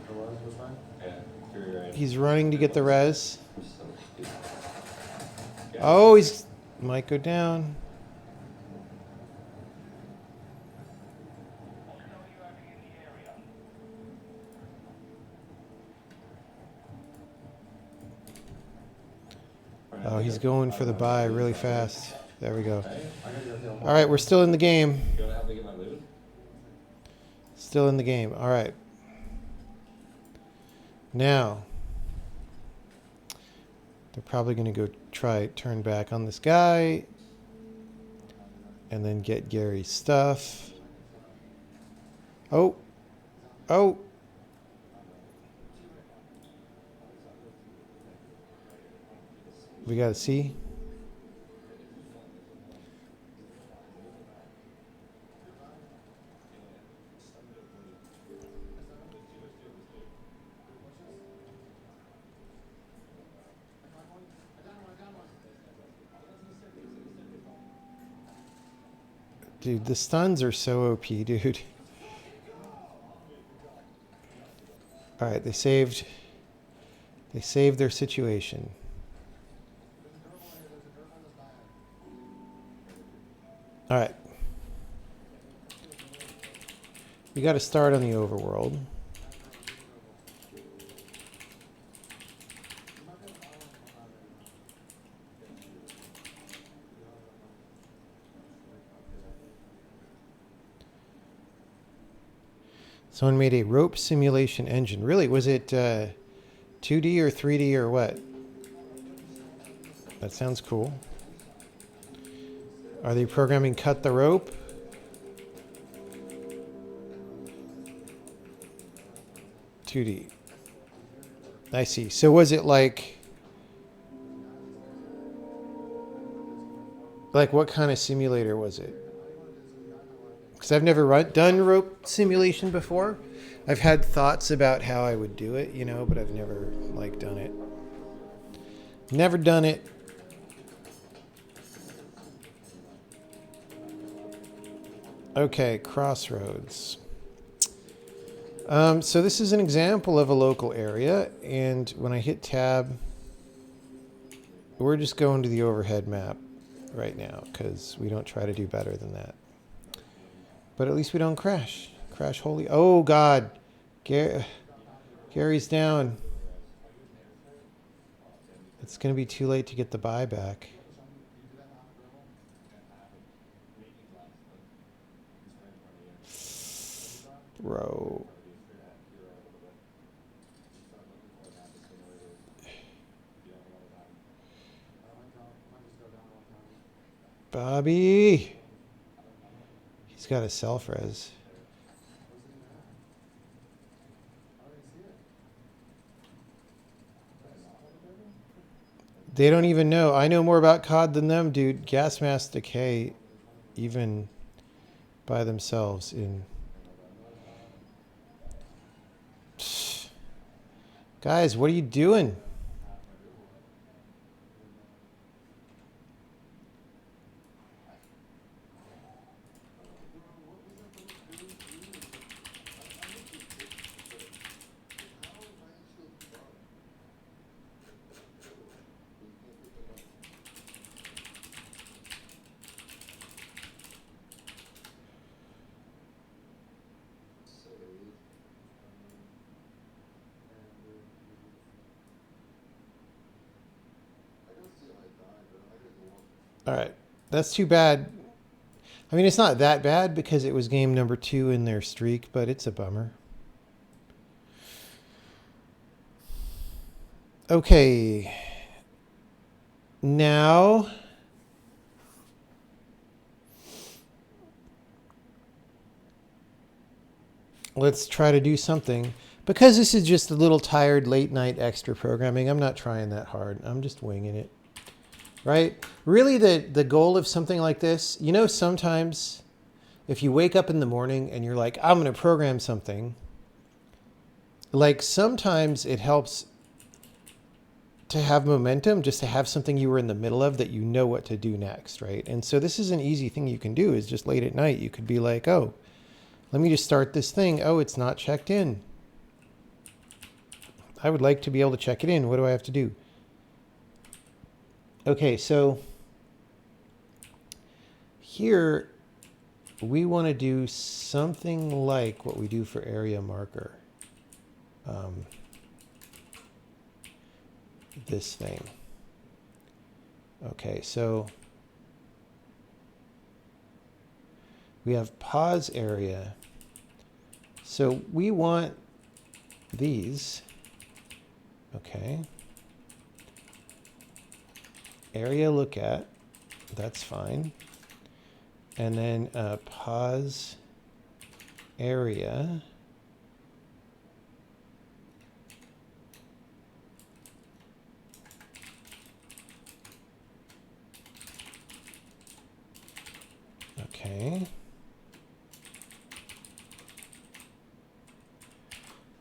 There was fine? Yeah, you're right. He's running to get the res. I'm so stupid. Yeah. Oh, he's might go down. Oh, he's going for the buy really fast. There we go. All right, we're still in the game. You wanna help me get my loot? Still in the game. All right. Now, they're probably going to go turn back on this guy and then get Gary's stuff. Oh. We got to see. Dude, the stuns are so OP, dude. All right, they saved their situation. All right. We got to start on the overworld. Someone made a rope simulation engine. Really? Was it 2D or 3D or what? That sounds cool. Are they programming cut the rope? (2D). I see. So was it like what kind of simulator was it? Because I've never done rope simulation before. I've had thoughts about how I would do it, you know, but I've never done it. Never done it. Okay, Crossroads. So this is an example of a local area, and when I hit tab, we're just going to the overhead map right now because we don't try to do better than that. But at least we don't crash. Crash holy. Oh, God. Gary's down. It's going to be too late to get the buy back. Bro. Bobby. He's got a self-res. They don't even know. I know more about COD than them, dude. Gas mask decay, even by themselves in... Guys, what are you doing? All right, That's too bad. I mean, it's not that bad because it was game number 2 in their streak, but it's a bummer. Okay. Now, let's try to do something. Because this is just a little tired late night extra programming, I'm not trying that hard. I'm just winging it. Right? Really, the goal of something like this, you know, sometimes if you wake up in the morning and you're like, I'm going to program something, like sometimes it helps to have momentum, just to have something you were in the middle of that you know what to do next, right? And so this is an easy thing you can do, is just late at night, you could be like, oh, let me just start this thing. Oh, it's not checked in. I would like to be able to check it in. What do I have to do? Okay, so here we want to do something like what we do for area marker. This thing. Okay, so we have pause area. So we want these. Okay. Area look at, that's fine. And then pause area. Okay.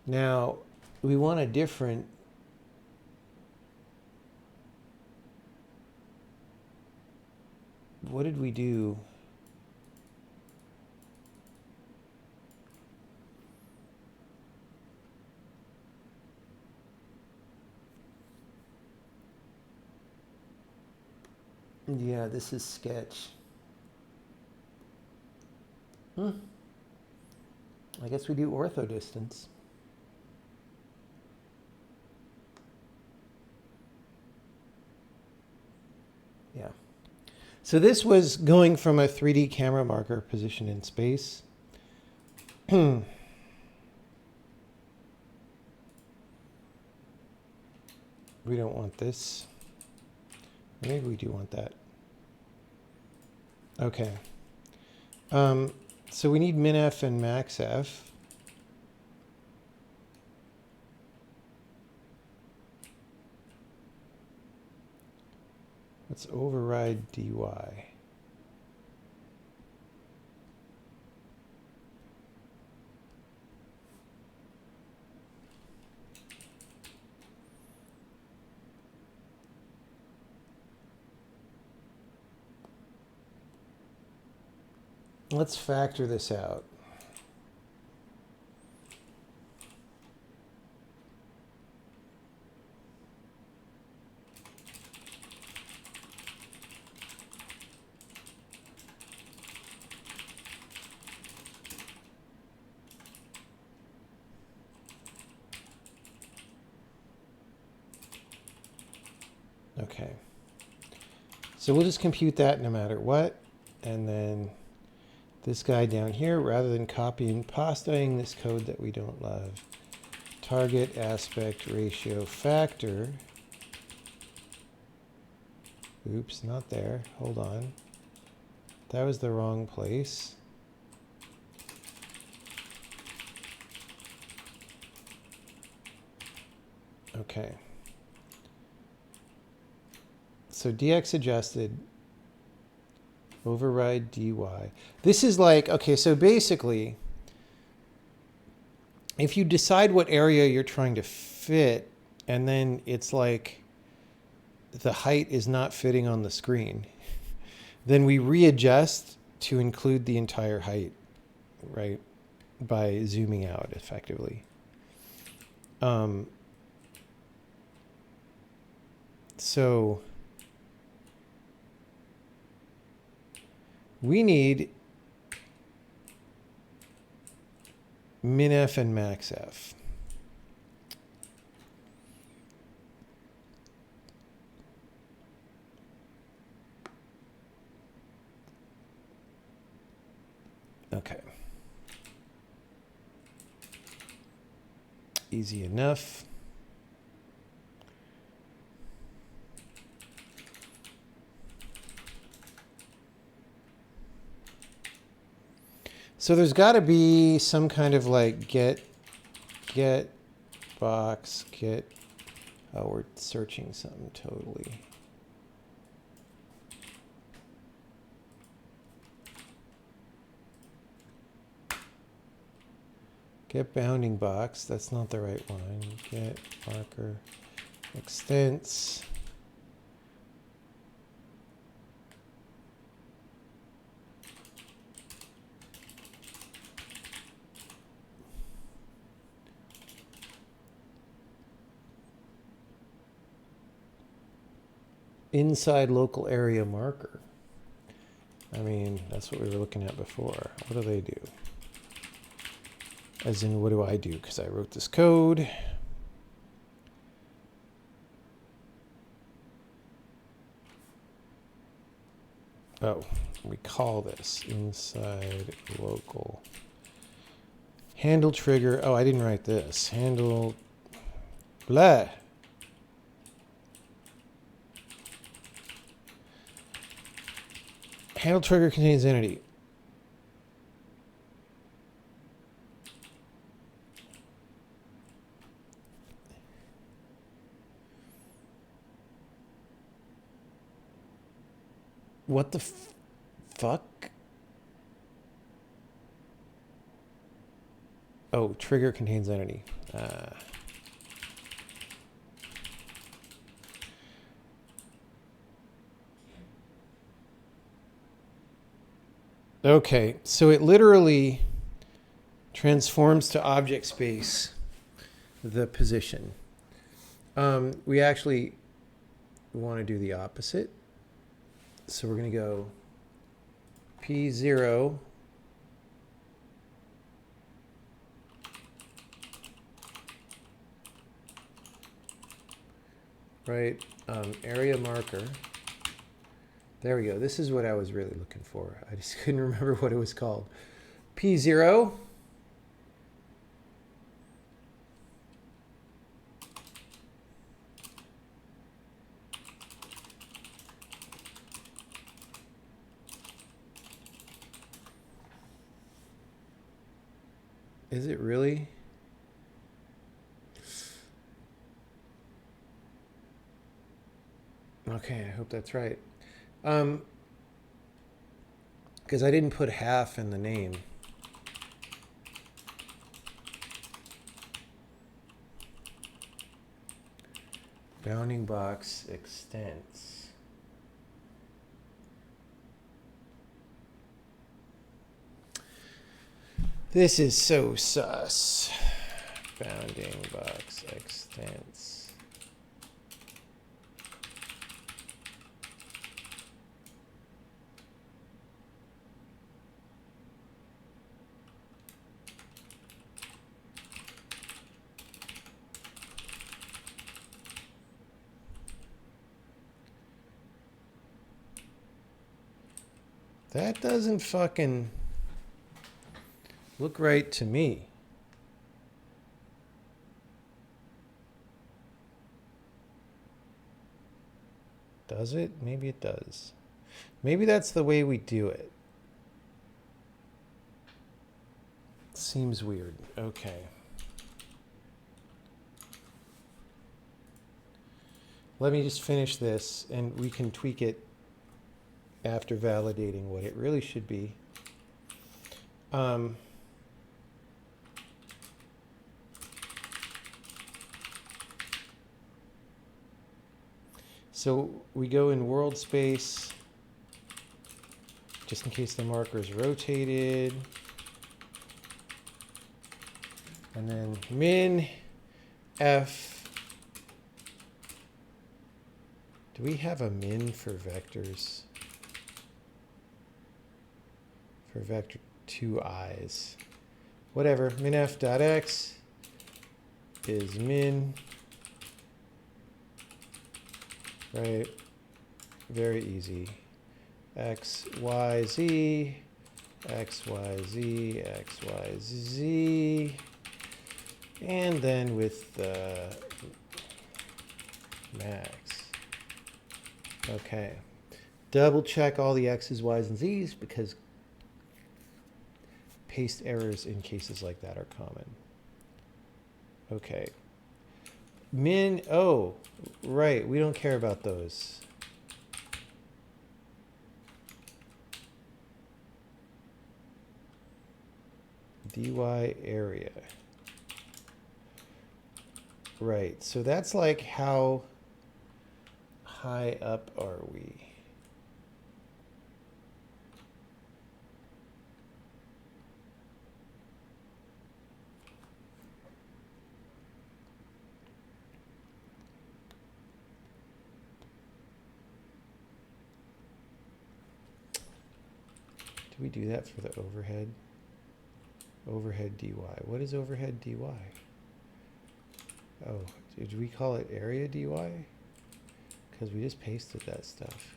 Now we want a different what did we do? Yeah, this is sketch. I guess we do ortho distance. Yeah. So this was going from a 3D camera marker position in space. We don't want this. Maybe we do want that. Okay. So we need minf and maxf. Let's override dy. Let's factor this out. Okay. So we'll just compute that no matter what. And then this guy down here, rather than copying, pastaing this code that we don't love. Target aspect ratio factor. Oops, not there. Hold on. That was the wrong place. Okay. So dx adjusted. Override dy. This is like, okay, so basically, if you decide what area you're trying to fit, and then it's like the height is not fitting on the screen, then we readjust to include the entire height, right? By zooming out effectively. So we need minf and maxf. Okay. Easy enough. So there's got to be some kind of like get box, get. Oh, we're searching something totally. Get bounding box. That's not the right one. Get marker extents. Inside local area marker. I mean, that's what we were looking at before. What do they do? As in, what do I do? Because I wrote this code. Oh, we call this inside local. Handle trigger. Oh, I didn't write this. Handle. Blah. Handle trigger contains entity. What the fuck? Oh, trigger contains entity. Okay, so it literally transforms to object space the position. We actually want to do the opposite. So we're going to go P0 right, area marker. There we go. This is what I was really looking for. I just couldn't remember what it was called. P0. Is it really? Okay, I hope that's right. Because I didn't put half in the name. Bounding box extents. This is so sus. Bounding box extents. That doesn't fucking look right to me. Does it? Maybe it does. Maybe that's the way we do it. Seems weird. Okay. Let me just finish this and we can tweak it after validating what it really should be. So we go in world space, just in case the marker is rotated. And then min f. Do we have a min for vectors? For vector 2i's. Whatever, minf dot x is min. Right, very easy. X, Y, Z X, Y, Z, X, Y, Z. And then with the max. Okay. Double check all the X's, Y's, and Z's because paste errors in cases like that are common. Okay. Min, oh, right. We don't care about those. dy area. Right. So that's like how high up are we? Do we do that for the overhead? Overhead dy. What is overhead dy? Oh, did we call it area dy? Because we just pasted that stuff.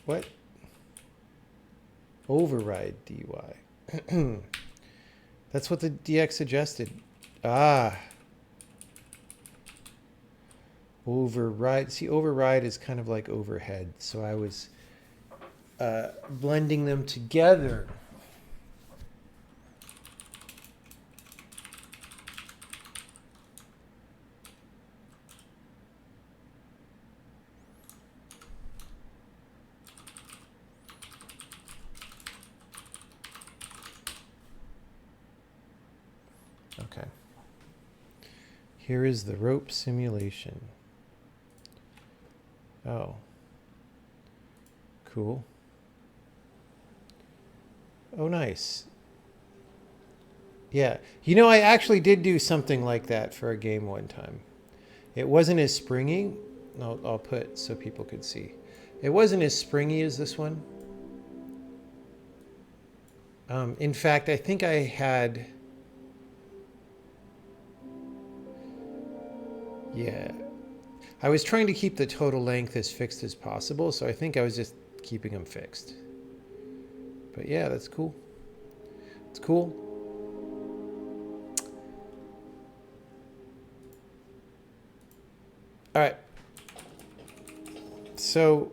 What? Override dy. That's what the DX suggested. Ah. Override. See, override is kind of like overhead. So I was blending them together. Okay. Here is the rope simulation. Oh. Cool. Oh, nice. Yeah. You know, I actually did do something like that for a game one time. It wasn't as springy. I'll put so people could see. It wasn't as springy as this one. In fact, I think I had... Yeah. I was trying to keep the total length as fixed as possible, so I think I was just keeping them fixed. But yeah, that's cool. It's cool. All right. So,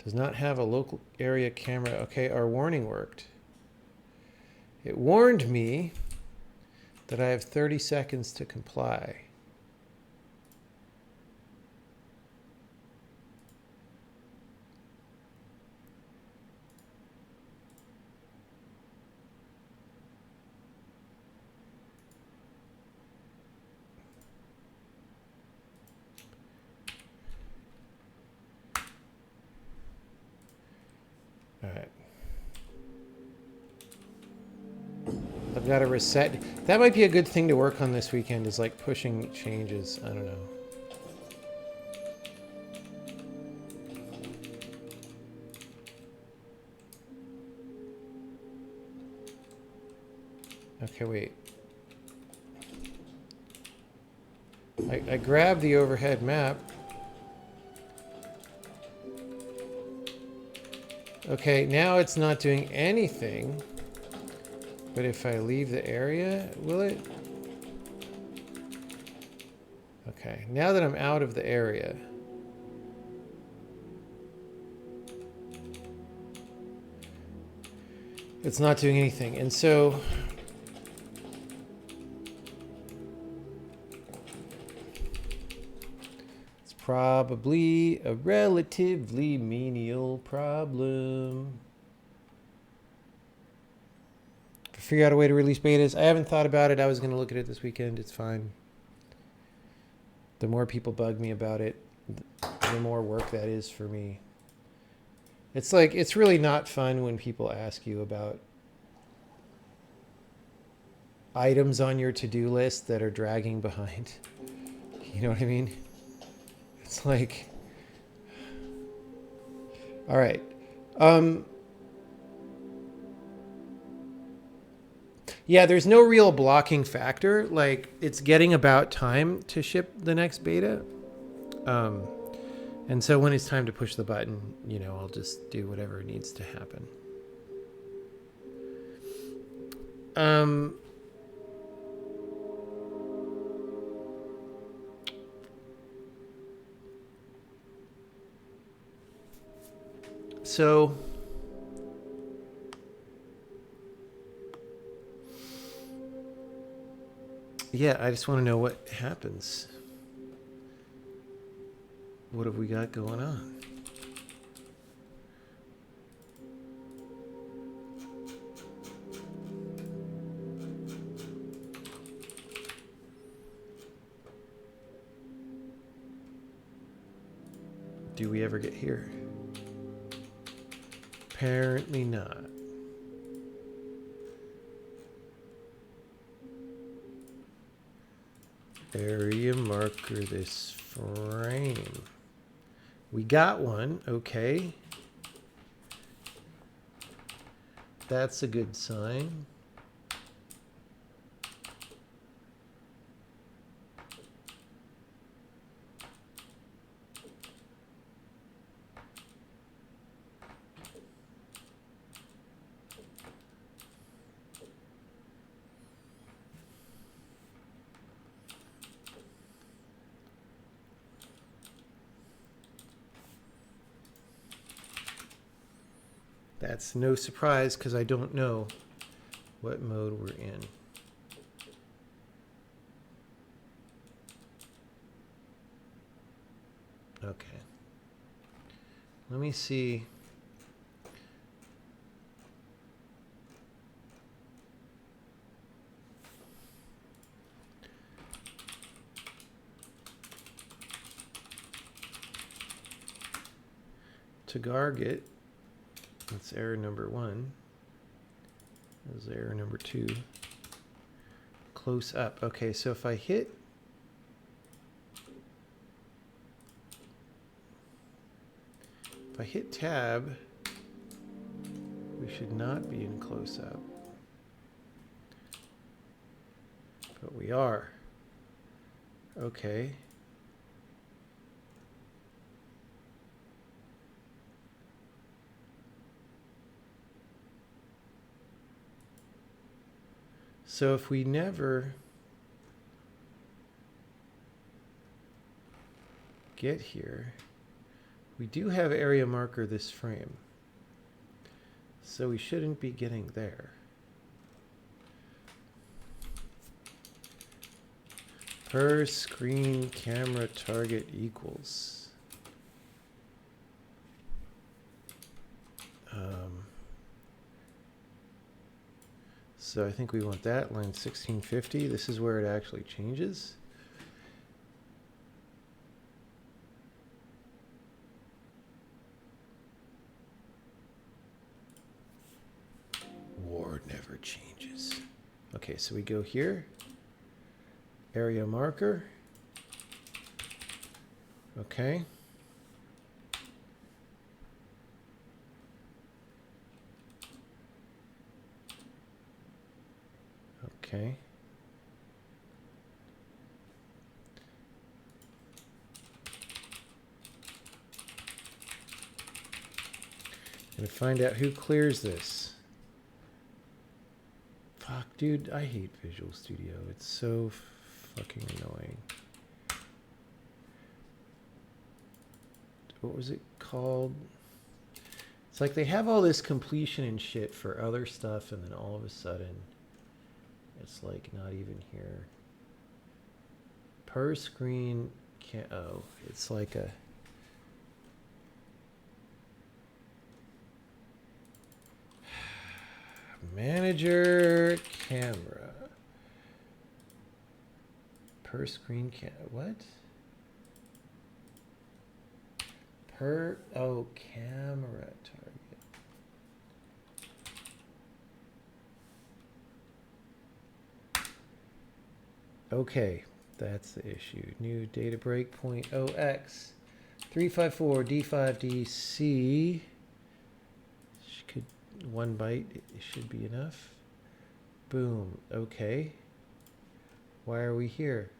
does not have a local area camera. Okay, our warning worked. It warned me that I have 30 seconds to comply. All right. I've got to reset. That might be a good thing to work on this weekend, is like pushing changes. I don't know. Okay, wait. I grabbed the overhead map. Okay, now it's not doing anything. But if I leave the area, will it? Okay, now that I'm out of the area. It's not doing anything. And so it's probably a relatively menial problem. Figure out a way to release betas. I haven't thought about it. I was going to look at it this weekend. It's fine. The more people bug me about it, the more work that is for me. It's like, it's really not fun when people ask you about items on your to-do list that are dragging behind. You know what I mean? It's like, all right. Yeah, there's no real blocking factor. Like, it's getting about time to ship the next beta. And so when it's time to push the button, you know, I'll just do whatever needs to happen. So yeah, I just want to know what happens. What have we got going on? Do we ever get here? Apparently not. Area marker this frame. We got one, okay. That's a good sign. That's no surprise because I don't know what mode we're in. Okay. Let me see. To target. That's error number 1. That's error number 2. Close up. Okay, so if I hit tab, we should not be in close up. But we are. Okay. So if we never get here, we do have area marker this frame. So we shouldn't be getting there. Per screen camera target equals. So I think we want that, line 1650. This is where it actually changes. War never changes. Okay, so we go here. Area marker. Okay. Okay. Gonna find out who clears this. Fuck, dude, I hate Visual Studio. It's so fucking annoying. What was it called? It's like they have all this completion and shit for other stuff, and then all of a sudden it's like not even here. Per screen oh, it's like a manager camera. Per screen what? Oh, camera target. Okay, that's the issue. New data breakpoint OX 354 D5DC. Could 1 byte, it should be enough. Boom. Okay. Why are we here?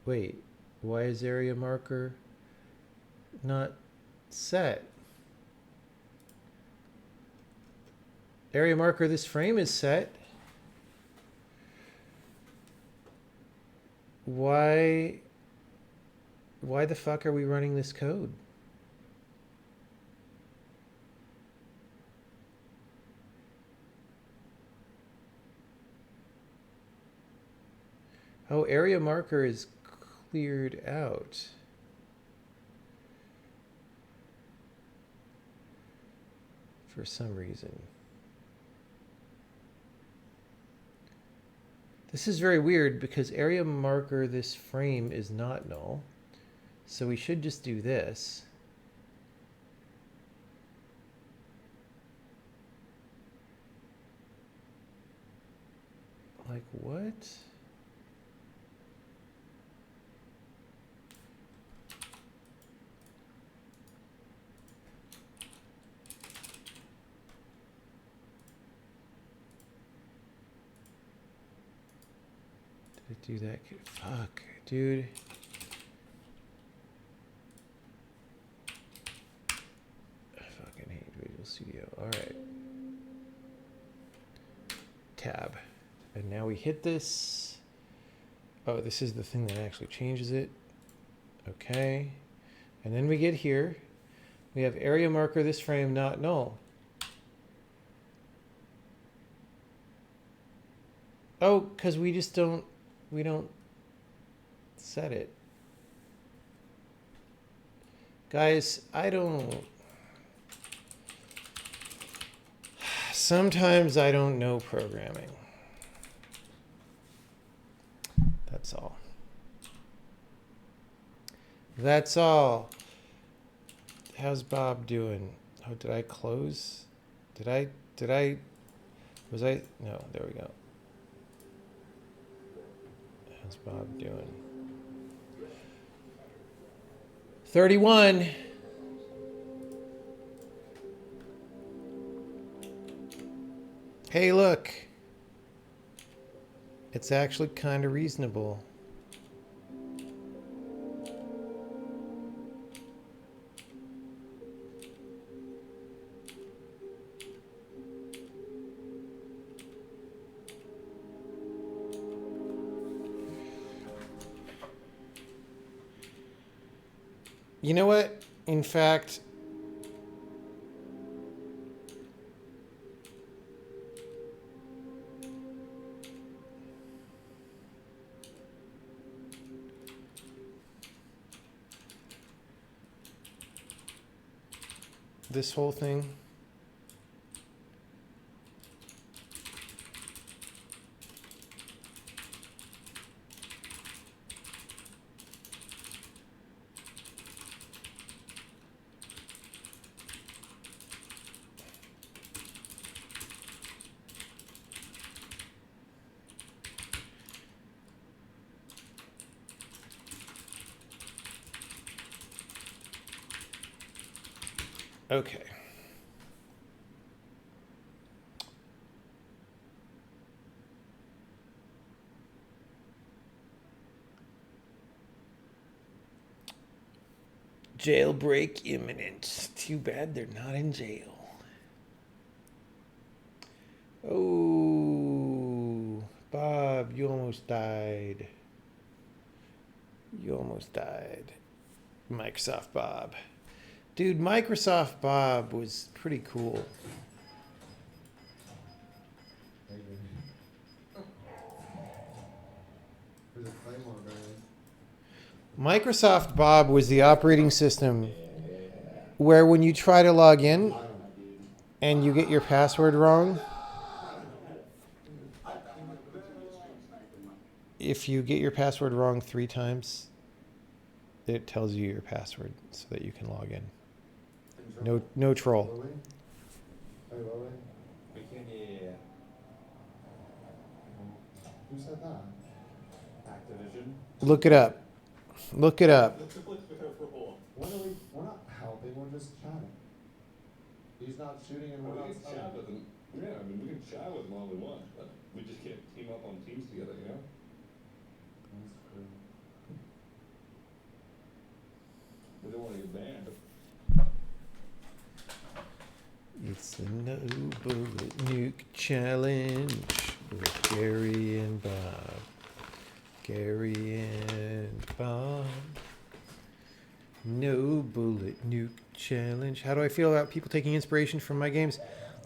Wait, why is area marker not set? Area marker, this frame is set. Why the fuck are we running this code? Oh, area marker is cleared out. For some reason. This is very weird because area marker, this frame is not null. So we should just do this. Like what? Did it do that? Fuck, dude. I fucking hate Visual Studio. All right. Tab. And now we hit this. Oh, this is the thing that actually changes it. Okay. And then we get here. We have area marker, this frame not null. Oh, because we just don't, we don't set it. Guys, I don't, sometimes I don't know programming. That's all. That's all. How's Bob doing? Oh, did I close? Was I? No, there we go. How's Bob doing? 31. Hey, look. It's actually kind of reasonable. You know what? In fact, this whole thing. Okay. Jailbreak imminent. Too bad they're not in jail. Oh, Bob, you almost died. You almost died. Microsoft Bob. Dude, Microsoft Bob was pretty cool. Microsoft Bob was the operating system where when you try to log in and you get your password wrong, if you get your password wrong 3 times, it tells you your password so that you can log in. No troll. We can't hear. Who said that? Activision. Look it up. Look it up. We're not helping, we're just He's not shooting and Well, we're we not. can chat with them. Yeah, I mean, we can chat with them all we want, but we just can't team up on teams together, you know? That's true. We don't want to get banned. It's the No Bullet Nuke Challenge with Gary and Bob. Gary and Bob. No Bullet Nuke Challenge. How do I feel about people taking inspiration from my games?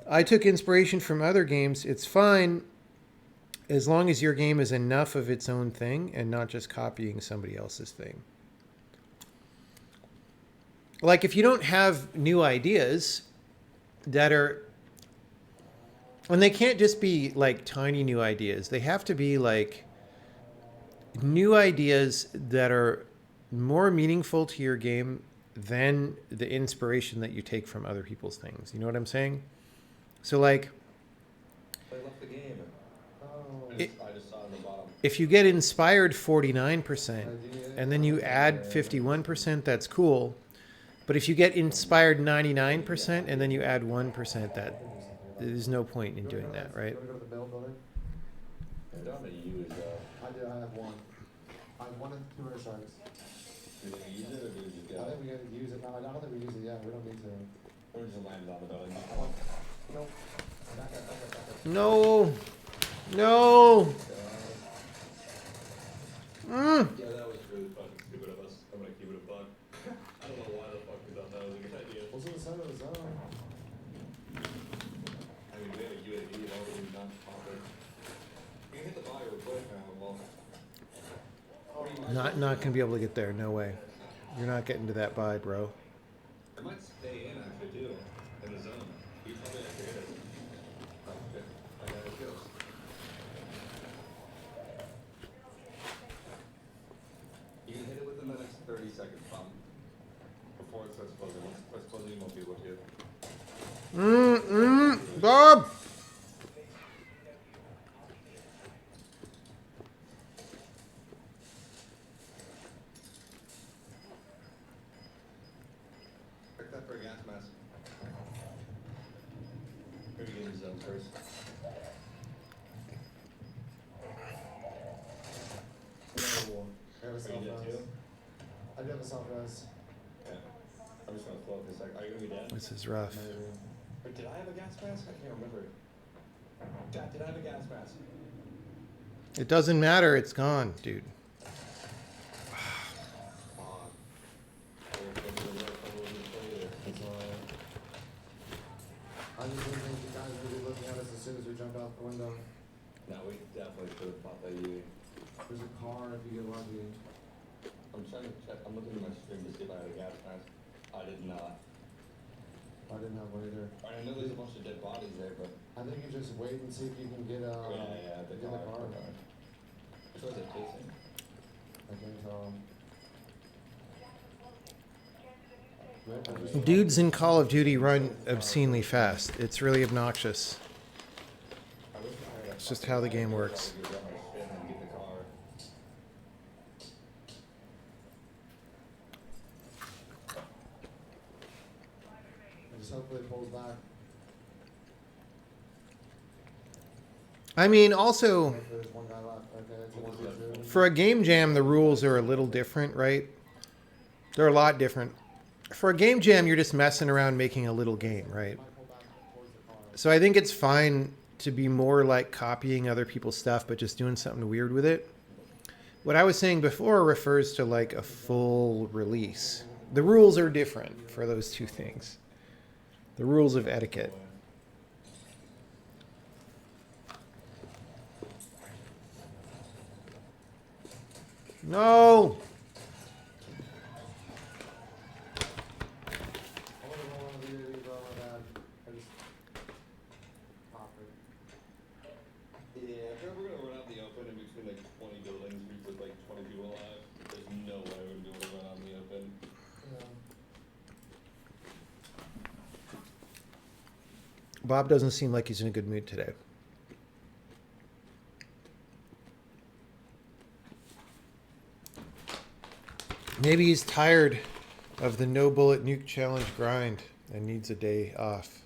I took inspiration from other games. It's fine as long as your game is enough of its own thing and not just copying somebody else's thing. Like if you don't have new ideas that are, and they can't just be like tiny new ideas. They have to be like new ideas that are more meaningful to your game than the inspiration that you take from other people's things. You know what I'm saying? So like, They left the game. Oh. I just saw it on the bottom. if you get inspired 49% and then you add 51%, that's cool. But if you get inspired 99% and then you add 1%, that there's no point in doing that, right? You wanna go to the Bell building? I don't think you use, I have one. I have one and 2 air strikes. do they use it or do you just get I it? think we gotta use it. No, I don't think we use it yet. We don't need to. Or just land on the building? Nope. Back up, back up, back up. No. No. Yeah, that was really fucking stupid of us. I'm gonna keep it a buck. I don't know why the fuck we thought that was a good idea. What's in the center of the zone? I mean, we have a UAV, why would we not pop it? You can hit the body real quick now, well. Not gonna be able to get there. No way. You're not getting to that buy, bro. It might stay in actually too, in the zone. You probably have to hit it. Oh, good. I got it goes. You can hit it within the next 30 seconds, Tom. Before it starts closing. Once it starts closing, you won't be able to hit it. Bob. Check that for a gas mask. Maybe get in the zone first. No. I have a Are you self dead res. too? I do have a self res. Yeah. I'm just gonna float this like, are you gonna be dead? This is rough. Maybe. Wait, did I have a gas mask? I can't remember. Dad, did I have a gas mask? It doesn't matter. It's gone, dude. It's alright. I just didn't think you guys would be looking at us as soon as we jumped out the window. No, we definitely should have popped that UAV. There's a car if you get lucky. I'm trying to check. I'm looking at my stream to see if I had a gas mask. I did not. I didn't have one either. I know there's a bunch of dead bodies there, but I think you just wait and see if you can get the get the car. Which was it chasing? I think Dudes in Call of Duty run obscenely fast. It's really obnoxious. I wish I had a It's just how the game works. Get my shit and get the car. just hopefully it pulls back. I mean, also, Hopefully there's one guy left. Okay, it's What was one, that? two. for a game jam, the rules are a little different, right? They're a lot different. For a game jam, you're just messing around making a little game, right? Might pull back towards the car. So I think it's fine to be more like copying other people's stuff, but just doing something weird with it. What I was saying before refers to like a full release. The rules are different for those two things. The rules of etiquette. No! I would've rolled one of the UAV, bro, my bad. I just popped it. Yeah, if we're gonna run out in the open in between like 20 buildings with like 20 people alive, there's no way we're gonna be able to run out in the open. Yeah. Bob doesn't seem like he's in a good mood today. Maybe he's tired of the no bullet nuke challenge grind and needs a day off.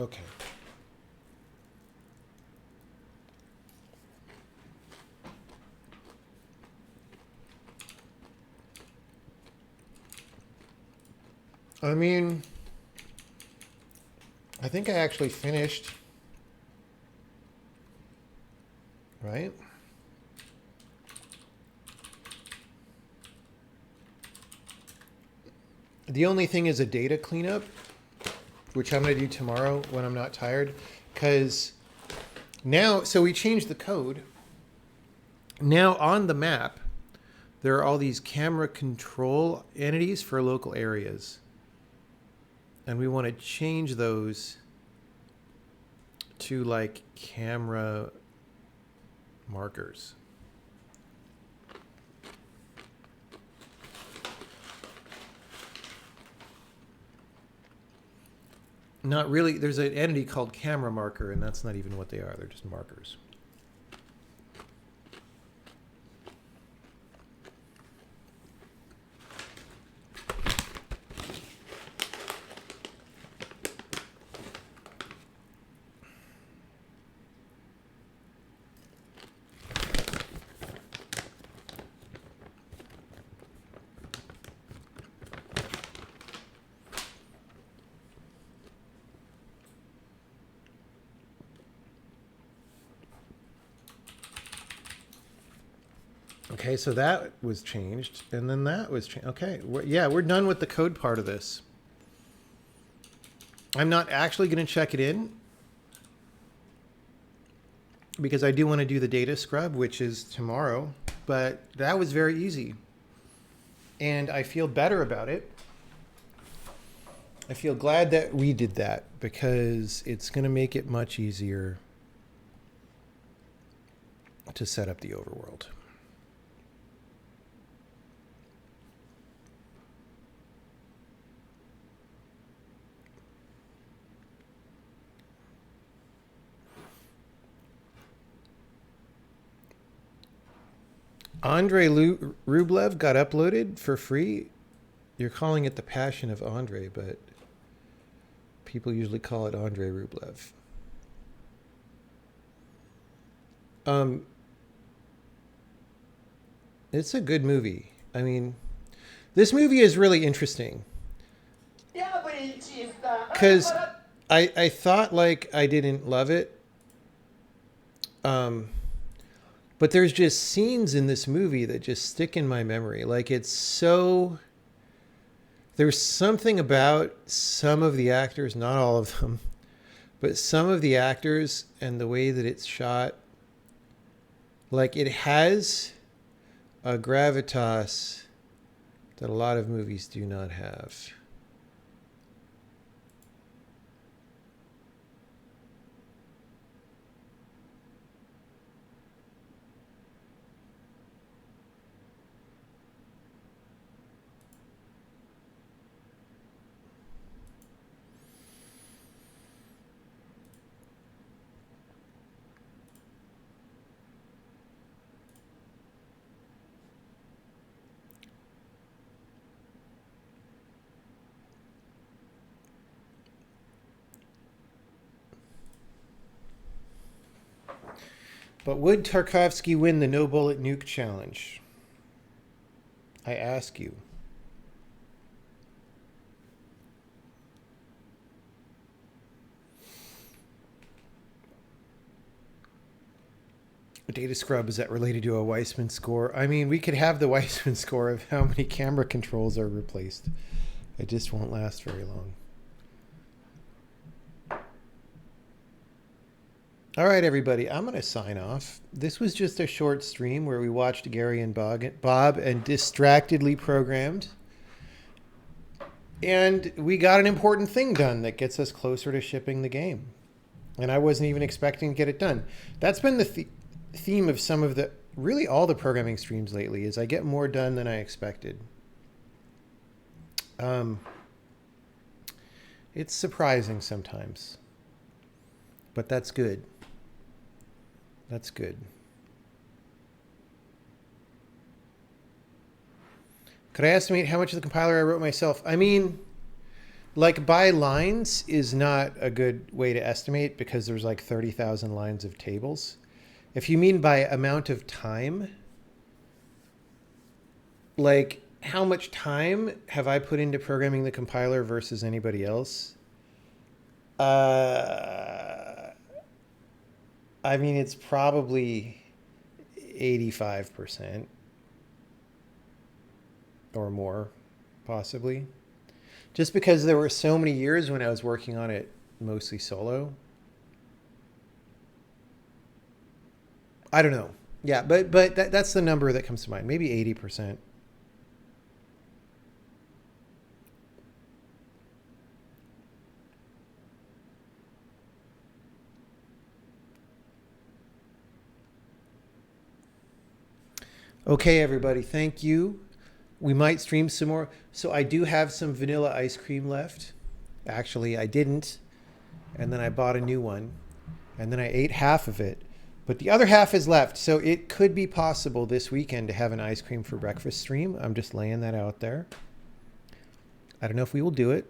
Okay. I mean, I think I actually finished. Right? The only thing is a data cleanup, which I'm going to do tomorrow when I'm not tired. Because now, so we changed the code. Now on the map, there are all these camera control entities for local areas. And we want to change those to like camera markers. Not really. There's an entity called camera marker, and that's not even what they are. They're just markers. Okay, so that was changed, and then that was changed. Okay, we're done with the code part of this. I'm not actually going to check it in because I do want to do the data scrub, which is tomorrow, but that was very easy. And I feel better about it. I feel glad that we did that because it's going to make it much easier to set up the overworld. Andrei Rublev got uploaded for free. You're calling it the Passion of Andrei, but people usually call it Andrei Rublev. It's a good movie. I mean, this movie is really interesting. Because I thought like I didn't love it. But there's just scenes in this movie that just stick in my memory. Like it's so... There's something about some of the actors, not all of them, but some of the actors and the way that it's shot. Like it has a gravitas that a lot of movies do not have. But would Tarkovsky win the no bullet nuke challenge? I ask you. Data scrub, is that related to a Weissman score? I mean, we could have the Weissman score of how many camera controls are replaced. It just won't last very long. All right, everybody, I'm going to sign off. This was just a short stream where we watched Gary and Bob and distractedly programmed. And we got an important thing done that gets us closer to shipping the game. And I wasn't even expecting to get it done. That's been the theme of some of the, really all the programming streams lately, is I get more done than I expected. It's surprising sometimes, but that's good. That's good. Could I estimate how much of the compiler I wrote myself? I mean, Like by lines is not a good way to estimate because there's like 30,000 lines of tables. If you mean by amount of time, like how much time have I put into programming the compiler versus anybody else? I mean, it's probably 85% or more, possibly. Just because there were so many years when I was working on it mostly solo. I don't know. Yeah, but that's the number that comes to mind. Maybe 80%. Okay, everybody, thank you. We might stream some more. So I do have some vanilla ice cream left. Actually, I didn't. And then I bought a new one. And then I ate half of it. But the other half is left. So it could be possible this weekend to have an ice cream for breakfast stream. I'm just laying that out there. I don't know if we will do it.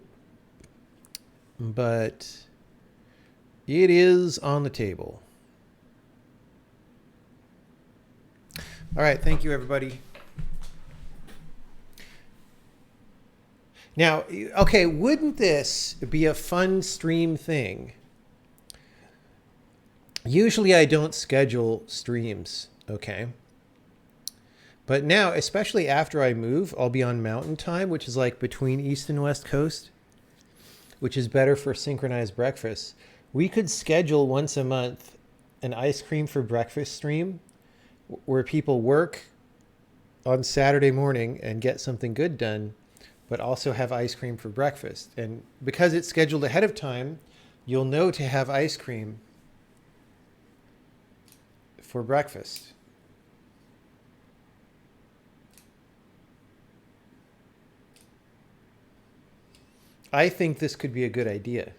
But it is on the table. All right. Thank you, everybody. Now, okay, wouldn't this be a fun stream thing? Usually I don't schedule streams, okay? But now, especially after I move, I'll be on Mountain Time, which is like between East and West Coast, which is better for synchronized breakfast. We could schedule once a month an ice cream for breakfast stream where people work on Saturday morning and get something good done, but also have ice cream for breakfast. And because it's scheduled ahead of time, you'll know to have ice cream for breakfast. I think this could be a good idea.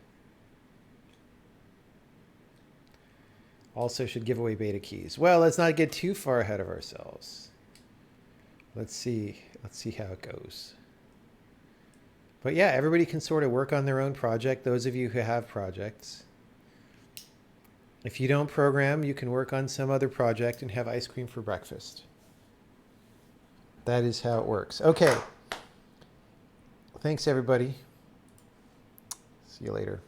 Also should give away beta keys. Well, let's not get too far ahead of ourselves. Let's see how it goes. But yeah, everybody can sort of work on their own project, those of you who have projects. If you don't program, you can work on some other project and have ice cream for breakfast. That is how it works. Okay. Thanks, everybody. See you later.